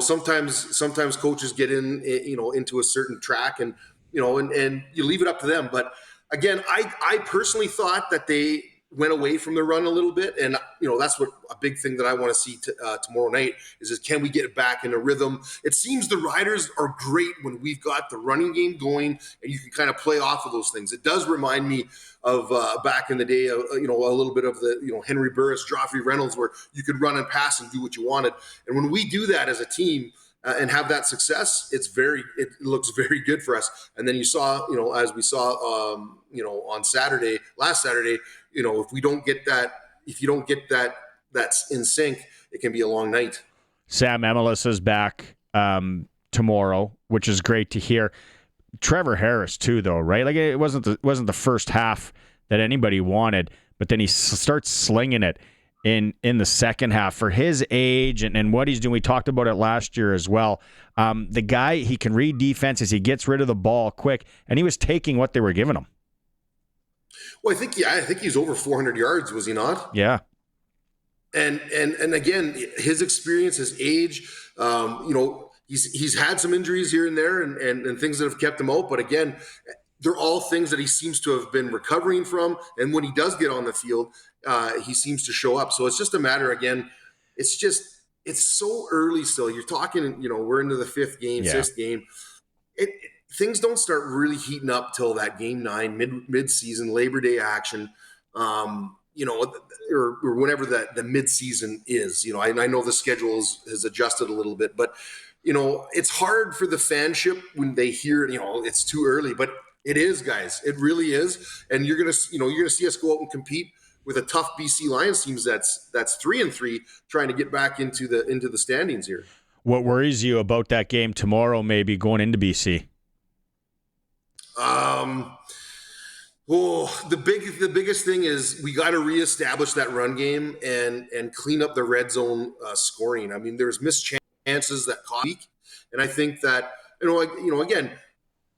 sometimes coaches get into a certain track and you leave it up to them. But again, I personally thought that they went away from the run a little bit. And, that's what a big thing that I want to see tomorrow night is can we get back in a rhythm? It seems the Riders are great when we've got the running game going and you can kind of play off of those things. It does remind me of back in the day, a little bit of the, Henry Burris, Joffrey Reynolds, where you could run and pass and do what you wanted. And when we do that as a team, and have that success, it looks very good for us. And then you saw, as we saw, on last Saturday, if you don't get that, that's in sync, it can be a long night. Sam Emilus is back tomorrow, which is great to hear. Trevor Harris too, though, right? Like it wasn't the first half that anybody wanted, but then he starts slinging it in the second half for his age and what he's doing. We talked about it last year as well. The guy, he can read defenses. He gets rid of the ball quick, and he was taking what they were giving him. Well, I think he's over 400 yards, was he not? Yeah. And again, his experience, his age, he's had some injuries here and there and things that have kept him out. But again, they're all things that he seems to have been recovering from. And when he does get on the field, he seems to show up. So it's just a matter, again, it's so early still. You're talking, we're into the sixth game. Things don't start really heating up till that game 9, mid-season, Labor Day action, or whenever the mid-season is. I know the schedule has adjusted a little bit, but, it's hard for the fanship when they hear, it's too early, but it is, guys. It really is. And you're going to see us go out and compete with a tough BC Lions teams that's 3-3 trying to get back into the standings here. What worries you about that game tomorrow, maybe going into BC? The biggest thing is we got to reestablish that run game and clean up the red zone scoring. I mean, there's missed chances that caught week, and I think that again,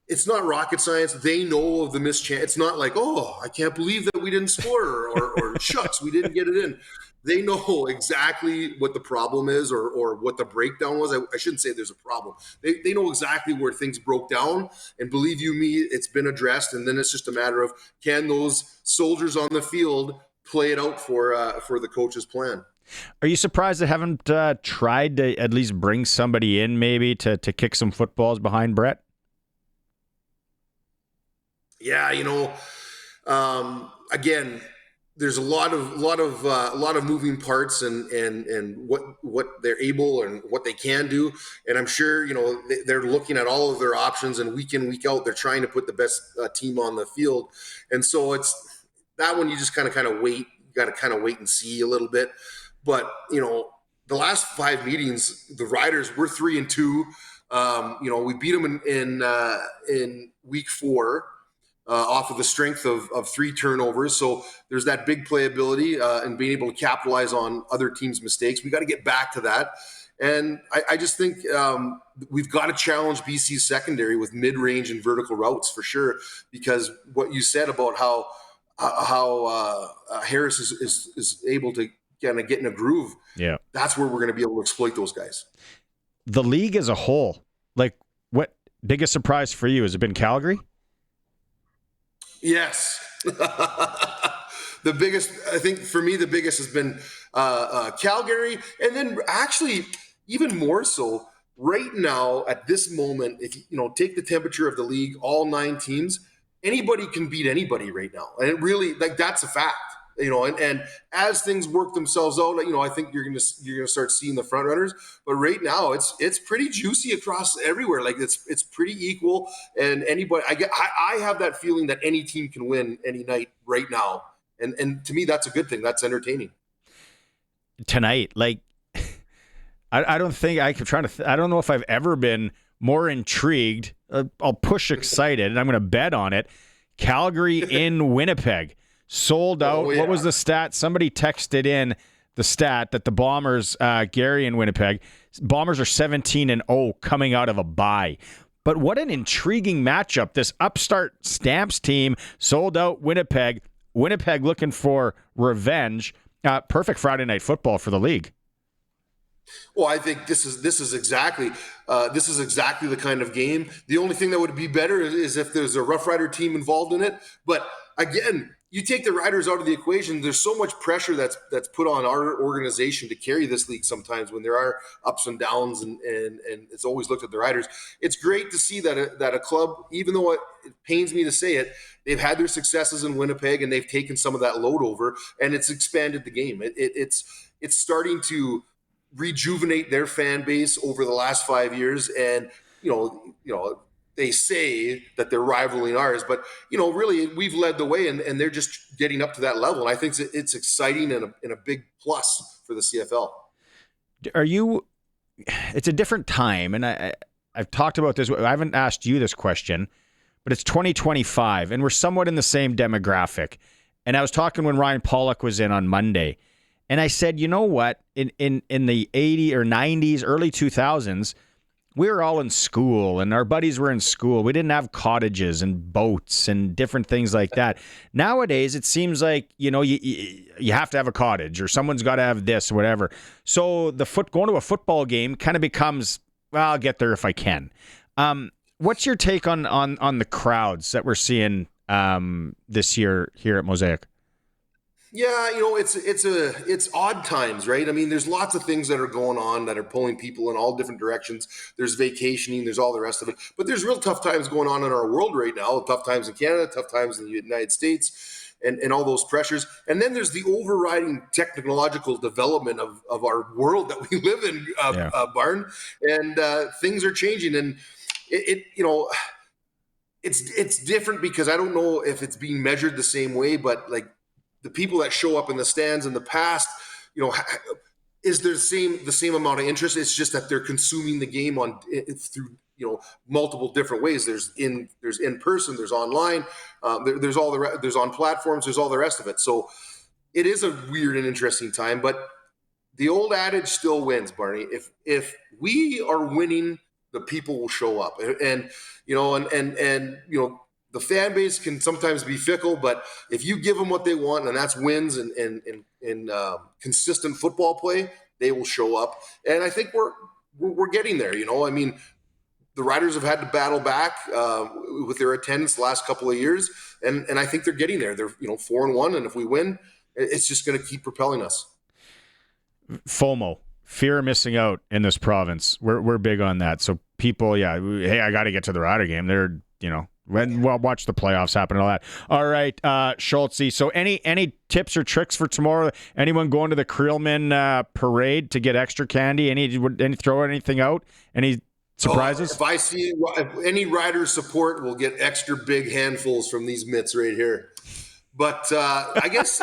it's not rocket science. They know of the missed chance. It's not like, oh, I can't believe that we didn't score, or shucks, we didn't get it in. They know exactly what the problem is or what the breakdown was. I shouldn't say there's a problem. They know exactly where things broke down. And believe you me, it's been addressed. And then it's just a matter of, can those soldiers on the field play it out for the coach's plan? Are you surprised they haven't tried to at least bring somebody in maybe to kick some footballs behind Brett? Yeah, again, there's a lot of moving parts and what they're able and what they can do. And I'm sure, they're looking at all of their options, and week in, week out, they're trying to put the best team on the field. And so it's that one you just kind of wait. You got to kind of wait and see a little bit. But, the last 5 meetings, the Riders were 3-2. We beat them in week 4. Off of the strength of 3 turnovers. So there's that big playability and being able to capitalize on other teams' mistakes. We got to get back to that. And I just think we've got to challenge BC's secondary with mid-range and vertical routes for sure, because what you said about how Harris is able to kind of get in a groove, that's where we're going to be able to exploit those guys. The league as a whole, like, what biggest surprise for you? Has it been Calgary? Yes. The biggest, I think for me, the biggest has been Calgary. And then actually even more so right now at this moment, if you take the temperature of the league, all 9 teams, anybody can beat anybody right now. And it really, that's a fact, and as things work themselves out, I think you're going to start seeing the front runners, but right now it's pretty juicy across everywhere. Like it's pretty equal, and anybody, I have that feeling that any team can win any night right now. And to me, that's a good thing. That's entertaining. Tonight, like, I don't think I don't know if I've ever been more intrigued. I'll push excited, and I'm going to bet on it. Calgary in Winnipeg. Sold out. Oh, yeah. What was the stat? Somebody texted in the stat that the Bombers, Gary in Winnipeg, Bombers are 17-0 coming out of a bye. But what an intriguing matchup. This upstart Stamps team sold out Winnipeg. Winnipeg looking for revenge. Perfect Friday night football for the league. Well, I think this is exactly the kind of game. The only thing that would be better is if there's a Rough Rider team involved in it. But again, you take the Riders out of the equation, there's so much pressure that's put on our organization to carry this league sometimes when there are ups and downs, and it's always looked at the Riders. It's great to see that a club, even though it pains me to say it, they've had their successes in Winnipeg and they've taken some of that load over, and it's expanded the game. It's starting to rejuvenate their fan base over the last 5 years, and they say that they're rivaling ours, but really we've led the way, and they're just getting up to that level. And I think it's exciting and a big plus for the CFL. It's a different time, and I've talked about this. I haven't asked you this question, but it's 2025, and we're somewhat in the same demographic. And I was talking when Ryan Pollock was in on Monday, and I said, you know what? In the 80s or 90s, early 2000s, we were all in school, and our buddies were in school. We didn't have cottages and boats and different things like that. Nowadays, it seems like, you have to have a cottage, or someone's got to have this or whatever. So going to a football game kind of becomes, well, I'll get there if I can. What's your take on the crowds that we're seeing this year here at Mosaic? Yeah, it's odd times, right? I mean, there's lots of things that are going on that are pulling people in all different directions. There's vacationing, there's all the rest of it. But there's real tough times going on in our world right now. Tough times in Canada, tough times in the United States, and all those pressures. And then there's the overriding technological development of our world that we live in, Barn. And things are changing. And it's different because I don't know if it's being measured the same way, but like, the people that show up in the stands in the past, is there the same amount of interest? It's just that they're consuming the game through multiple different ways. There's in person, there's online, there's on platforms, there's all the rest of it. So it is a weird and interesting time, but the old adage still wins, Barney. If we are winning, the people will show up, and the fan base can sometimes be fickle, but if you give them what they want, and that's wins and consistent football play, they will show up. And I think we're getting there. I mean, the Riders have had to battle back with their attendance the last couple of years, and I think they're getting there. They're 4-1, and if we win, it's just going to keep propelling us. FOMO, fear of missing out in this province. We're big on that. So people, hey, I got to get to the Rider game. They're watch the playoffs happen and all that. All right, Schultz. So any tips or tricks for tomorrow? Anyone going to the Creelman parade to get extra candy? Any throw anything out? Any surprises? If any Rider support, will get extra big handfuls from these mitts right here. But I guess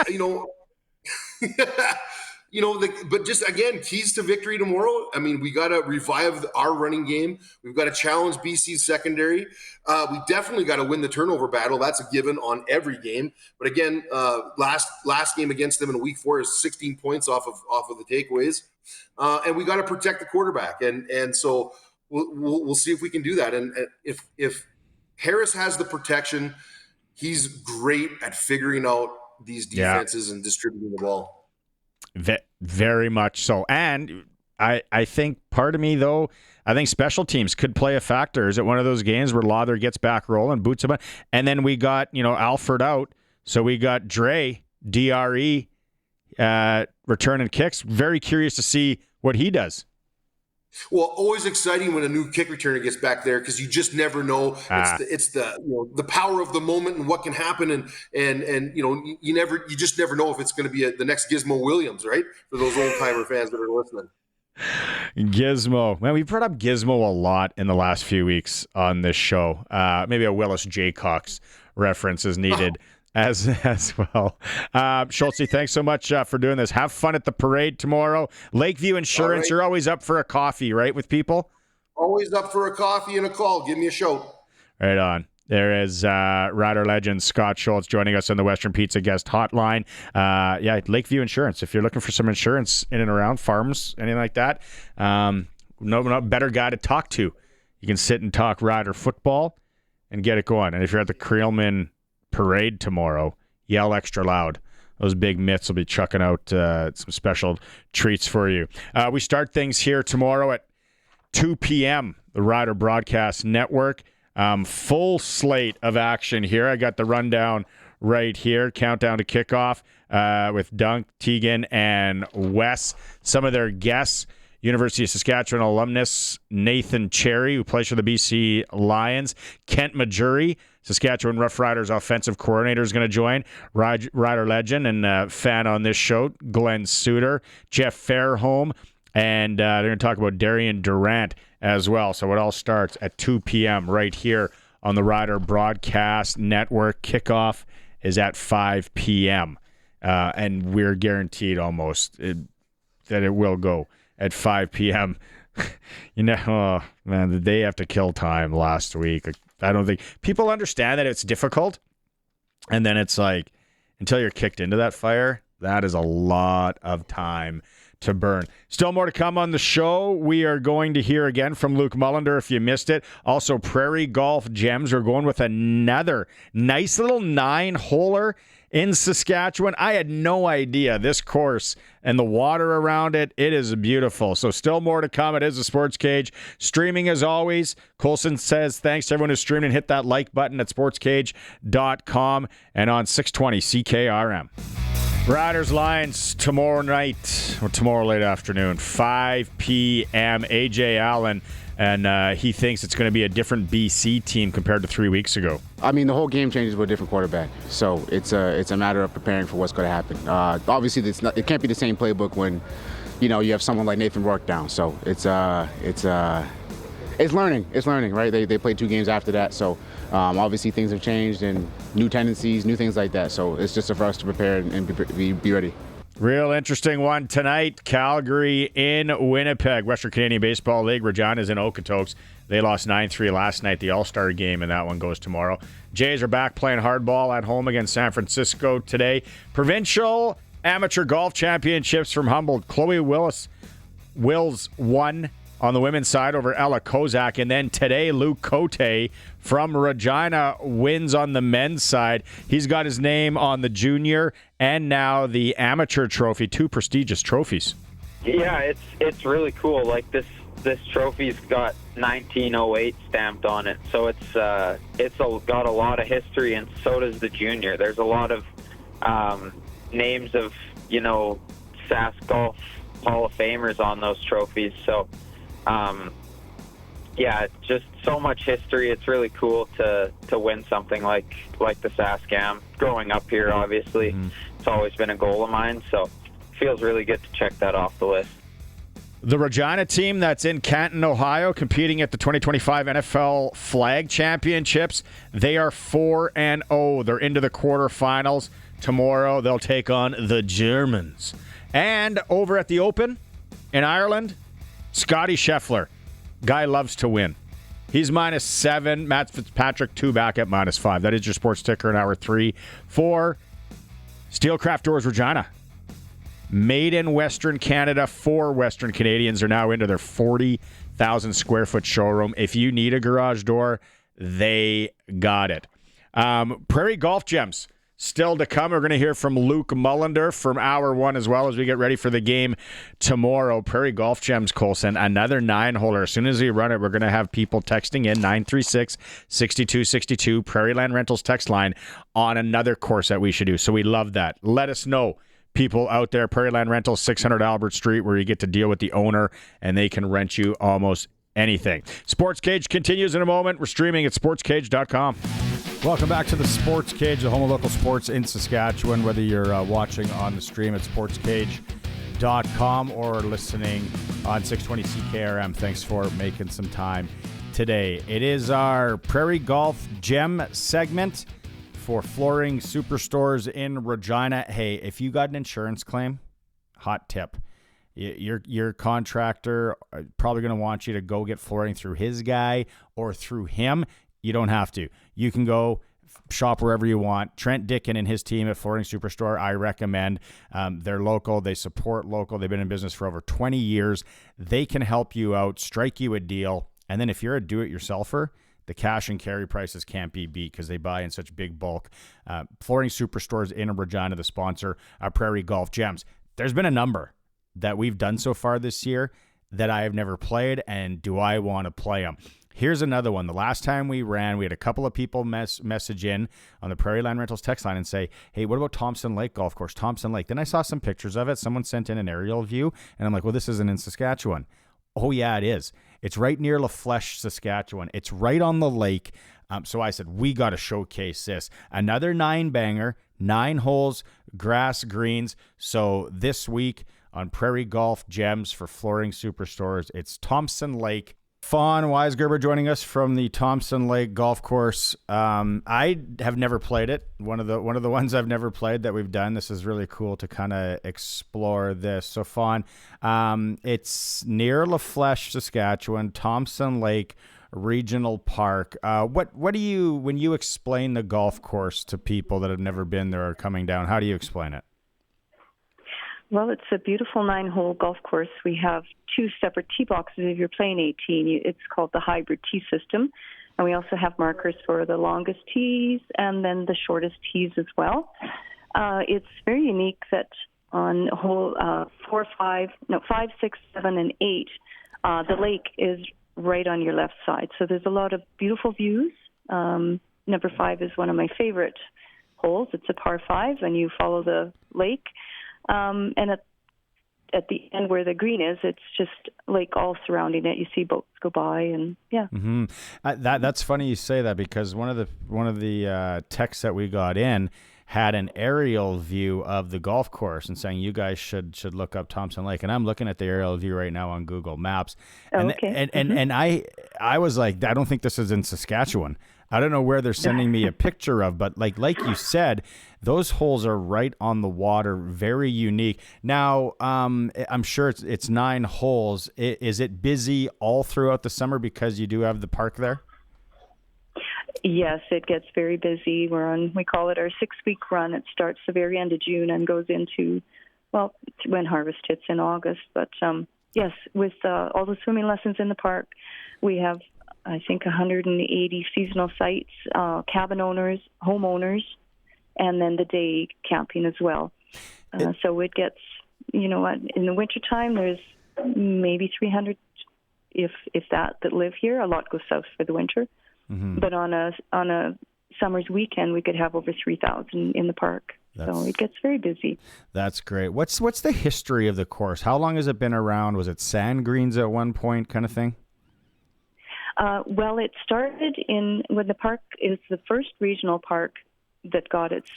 but just again, keys to victory tomorrow. I mean, we got to revive our running game. We've got to challenge BC's secondary. We definitely got to win the turnover battle. That's a given on every game. But again, last game against them in week 4 is 16 points off of the takeaways, and we got to protect the quarterback. And so we'll see if we can do that. And if Harris has the protection, he's great at figuring out these defenses and distributing the ball. Very much so. And I think part of me, though, I think special teams could play a factor. Is it one of those games where Lawther gets back rolling, boots him up, and then we got, Alford out. So we got DRE, returning kicks. Very curious to see what he does. Well, always exciting when a new kick returner gets back there, because you just never know. It's the power of the moment and what can happen, and you just never know if it's going to be the next Gizmo Williams, right? For those old timer fans that are listening. Gizmo, man, we brought up Gizmo a lot in the last few weeks on this show. Maybe a Willis J. Cox reference is needed. As well. Schultz, thanks so much for doing this. Have fun at the parade tomorrow. Lakeview Insurance, You're always up for a coffee, right, with people? Always up for a coffee and a call. Give me a shout. Right on. There is Rider Legend Scott Schultz joining us on the Western Pizza Guest Hotline. Lakeview Insurance. If you're looking for some insurance in and around farms, anything like that, no better guy to talk to. You can sit and talk Rider football and get it going. And if you're at the Creelman parade tomorrow, yell extra loud. Those big mitts will be chucking out some special treats for you. We start things here tomorrow at 2 p.m. the Rider Broadcast Network. Full slate of action here. I got the rundown right here. Countdown to kickoff with Dunk, Tegan, and Wes. Some of their guests: University of Saskatchewan alumnus Nathan Cherry, who plays for the BC Lions. Kent Majuri, Saskatchewan Roughriders offensive coordinator, is going to join. Rider legend and fan on this show, Glenn Suter. Jeff Fairholm, and they're going to talk about Darian Durant as well. So it all starts at 2 p.m. right here on the Rider Broadcast Network. Kickoff is at 5 p.m. And we're guaranteed almost that it will go at 5 p.m. Oh man, did they have to kill time last week? I don't think people understand that it's difficult. And then it's like, until you're kicked into that fire, that is a lot of time to burn. Still more to come on the show. We are going to hear again from Luke Mullinder if you missed it. Also, Prairie Golf Gems are going with another nice little 9-holer in Saskatchewan. I had no idea this course and the water around it. It is beautiful. So still more to come. It is a Sports Cage. Streaming as always. Colson says thanks to everyone who's streamed and hit that like button at sportscage.com and on 620 CKRM. Riders Lions tomorrow night, or tomorrow late afternoon, 5 p.m. AJ Allen, and he thinks it's going to be a different BC team compared to 3 weeks ago. I mean, the whole game changes with a different quarterback, so it's a matter of preparing for what's going to happen. Obviously, it can't be the same playbook when you have someone like Nathan Rourke down. So it's learning. It's learning, right? They played 2 games after that, so Obviously, things have changed and new tendencies, new things like that. So it's just for us to prepare and be ready. Real interesting one tonight. Calgary in Winnipeg. Western Canadian Baseball League. Regina's in Okotoks. They lost 9-3 last night, the All-Star game, and that one goes tomorrow. Jays are back playing hardball at home against San Francisco today. Provincial Amateur Golf Championships from Humboldt. Chloe Wills won on the women's side over Ella Kozak. And then today, Luke Cote from Regina wins on the men's side. He's got his name on the junior and now the amateur trophy, 2 prestigious trophies. Yeah, it's really cool. Like this trophy's got 1908 stamped on it, so it's got a lot of history, and so does the junior. There's a lot of names of SAS Golf Hall of Famers on those trophies. So yeah, just so much history. It's really cool to win something like the SASCAM. Growing up here, obviously, it's always been a goal of mine, so it feels really good to check that off the list. The Regina team that's in Canton, Ohio, competing at the 2025 NFL Flag Championships, they are 4-0. They're into the quarterfinals. Tomorrow, they'll take on the Germans. And over at the Open in Ireland, Scotty Scheffler. Guy loves to win. He's -7. Matt Fitzpatrick, 2 back at -5. That is your sports ticker in hour 3 for Steelcraft Doors Regina. Made in Western Canada. 4 Western Canadians are now into their 40,000 square foot showroom. If you need a garage door, they got it. Prairie Golf Gems still to come. We're going to hear from Luke Mullinder from hour 1 as well as we get ready for the game tomorrow. Prairie Golf Gems, Colson, another 9-holer. As soon as we run it, we're going to have people texting in 936-6262, Prairie Land Rentals text line on another course that we should do. So we love that. Let us know. People out there, Prairie Land Rentals, 600 Albert Street, where you get to deal with the owner, and they can rent you almost anything. Sports Cage continues in a moment. We're streaming at sportscage.com. Welcome back to the Sports Cage, the home of local sports in Saskatchewan, whether you're watching on the stream at sportscage.com or listening on 620 CKRM. Thanks for making some time today. It is our Prairie Golf Gem segment for Flooring Superstores in Regina. Hey, if you got an insurance claim, hot tip. Your contractor probably going to want you to go get flooring through his guy or through him. You don't have to. You can go shop wherever you want. Trent Dickin and his team at Flooring Superstore, I recommend. They're local. They support local. They've been in business for over 20 years. They can help you out, strike you a deal. And then if you're a do-it-yourselfer, the cash and carry prices can't be beat because they buy in such big bulk. Flooring Superstores in Regina, the sponsor of Prairie Golf Gems. There's been a number that we've done so far this year that I have never played, and do I want to play them? Here's another one. The last time we ran, we had a couple of people message in on the Prairie Land Rentals text line and say, hey, what about Thompson Lake Golf Course? Thompson Lake. Then I saw some pictures of it. Someone sent in an aerial view, and I'm like, well, this isn't in Saskatchewan. Oh, yeah, it is. It's right near La Flèche, Saskatchewan. It's right on the lake. So I said, we got to showcase this. Another 9-banger, 9 holes, grass, greens. So this week on Prairie Golf Gems for Flooring Superstores, it's Thompson Lake. Fawn Weisgerber joining us from the Thompson Lake Golf Course. I have never played it. One of the ones I've never played that we've done. This is really cool to kind of explore this. So Fawn, it's near La Flèche, Saskatchewan, Thompson Lake Regional Park. What do you, when you explain the golf course to people that have never been there or coming down, how do you explain it? Well, it's a beautiful 9-hole golf course. We have 2 separate tee boxes if you're playing 18. It's called the hybrid tee system. And we also have markers for the longest tees and then the shortest tees as well. It's very unique that on hole 5, 6, 7, and 8, the lake is right on your left side. So there's a lot of beautiful views. Number 5 is one of my favorite holes. It's a par 5, and you follow the lake. And at the end where the green is, it's just lake all surrounding it. You see boats go by, and yeah. Mm-hmm. That's funny you say that, because one of the texts that we got in had an aerial view of the golf course and saying you guys should look up Thompson Lake. And I'm looking at the aerial view right now on Google Maps. And, okay. And I was like, I don't think this is in Saskatchewan. I don't know where they're sending me a picture of, but like you said, those holes are right on the water, very unique. Now, I'm sure it's 9 holes. Is it busy all throughout the summer because you do have the park there? Yes, it gets very busy. We call it our 6-week run. It starts the very end of June and goes into, well, when harvest hits in August. But yes, with all the swimming lessons in the park, we have, I think, 180 seasonal sites, cabin owners, homeowners, and then the day camping as well. So it gets, in the wintertime, there's maybe 300, if that live here. A lot goes south for the winter. Mm-hmm. But on a summer's weekend, we could have over 3,000 in the park. So it gets very busy. That's great. What's the history of the course? How long has it been around? Was it sand greens at one point, kind of thing? Well, it started when the park is the first regional park that got its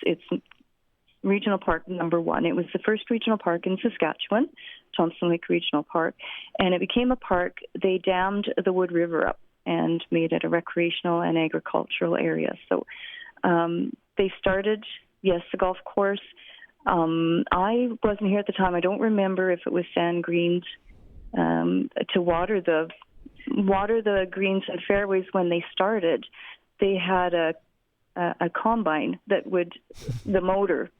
regional park number 1. It was the first regional park in Saskatchewan, Thompson Lake Regional Park, and it became a park. They dammed the Wood River up and made it a recreational and agricultural area. So they started, yes, the golf course. I wasn't here at the time. I don't remember if it was sand greens to water the greens and fairways. When they started, they had a combine that would, the motor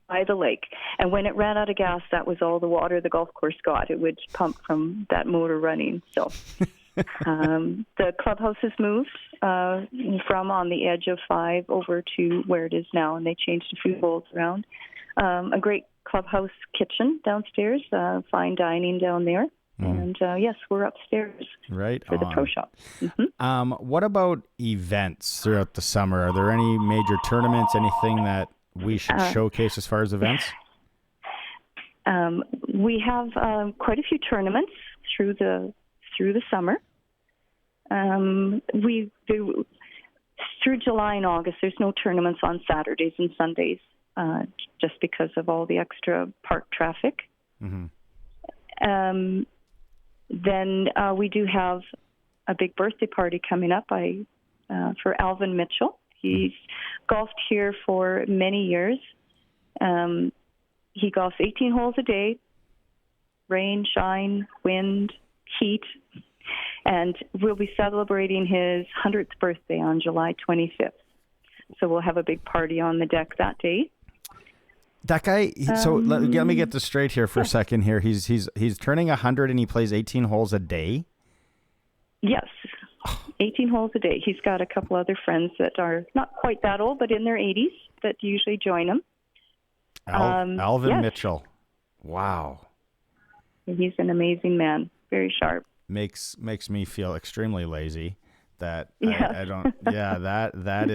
by the lake, and when it ran out of gas, that was all the water the golf course got. It would pump from that motor running. So the clubhouse has moved from on the edge of 5 over to where it is now, and they changed a few bowls around. A great clubhouse kitchen downstairs, fine dining down there. And yes, we're upstairs right for the pro shop. Mm-hmm. What about events throughout the summer? Are there any major tournaments, anything that we should showcase as far as events? We have quite a few tournaments through the summer. We do through July and August. There's no tournaments on Saturdays and Sundays, just because of all the extra park traffic. Mm-hmm. Then we do have a big birthday party coming up for Alvin Mitchell. He's golfed here for many years. He golfs 18 holes a day, rain, shine, wind, heat, and we'll be celebrating his 100th birthday on July 25th. So we'll have a big party on the deck that day. That guy. So let me get this straight here for a second. Here, he's turning 100 and he plays 18 holes a day. Yes, 18 holes a day. He's got a couple other friends that are not quite that old, but in their 80s that usually join him. Alvin Mitchell. Wow. He's an amazing man. Very sharp. Makes me feel extremely lazy. That I don't. Yeah, that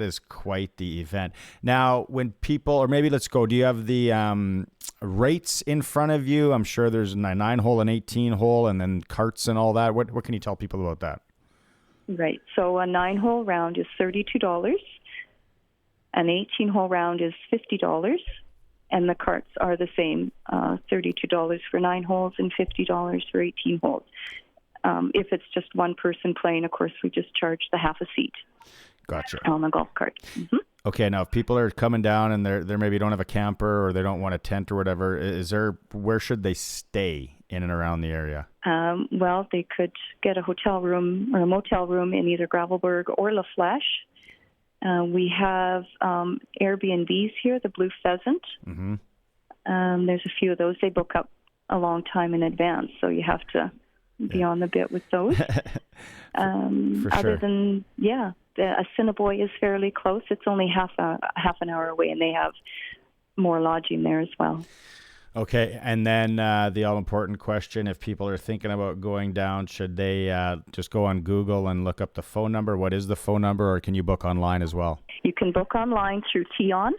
is quite the event. Now, when people, or maybe let's go. Do you have the rates in front of you? I'm sure there's a 9-hole and 18-hole, and then carts and all that. What can you tell people about that? Right. So a 9-hole round is $32. An 18-hole round is $50, and the carts are the same: $32 for 9 holes and $50 for 18 holes. If it's just one person playing, of course, we just charge the half a seat. Gotcha. On the golf cart. Mm-hmm. Okay, now if people are coming down and they're maybe don't have a camper or they don't want a tent or whatever, where should they stay in and around the area? Well, they could get a hotel room or a motel room in either Gravelbourg or La Flèche. We have Airbnbs here, the Blue Pheasant. Mm-hmm. There's a few of those. They book up a long time in advance, so you have to be on the bit with those. Other than, Assiniboia is fairly close. It's only half an hour away, and they have more lodging there as well. Okay, and then the all-important question, if people are thinking about going down, should they just go on Google and look up the phone number? What is the phone number, or can you book online as well? You can book online through Tion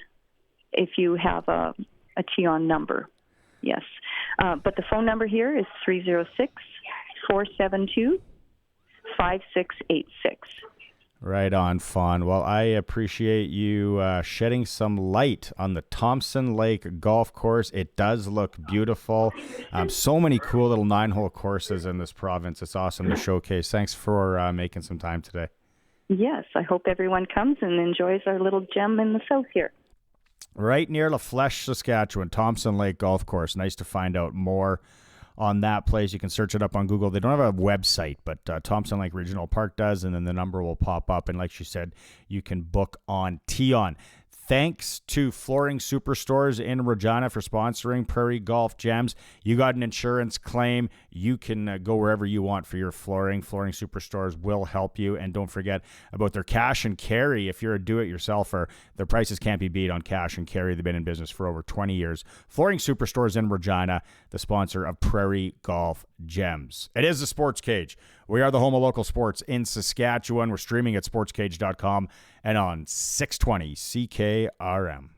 if you have a Tion number, yes. But the phone number here is 306-472-5686. Right on, Fawn. Well, I appreciate you shedding some light on the Thompson Lake Golf Course. It does look beautiful. So many cool little 9-hole courses in this province. It's awesome to showcase. Thanks for making some time today. Yes, I hope everyone comes and enjoys our little gem in the south here. Right near La Flèche, Saskatchewan, Thompson Lake Golf Course. Nice to find out more on that place. You can search it up on Google. They don't have a website, but Thompson Lake Regional Park does, and then the number will pop up. And like she said, you can book on Tion. Thanks to Flooring Superstores in Regina for sponsoring Prairie Golf Gems. You got an insurance claim, you can go wherever you want for your flooring. Flooring Superstores will help you. And don't forget about their cash and carry. If you're a do-it-yourselfer, their prices can't be beat on cash and carry. They've been in business for over 20 years. Flooring Superstores in Regina, the sponsor of Prairie Golf Gems. It is the Sports Cage. We are the home of local sports in Saskatchewan. We're streaming at sportscage.com and on 620 CKRM.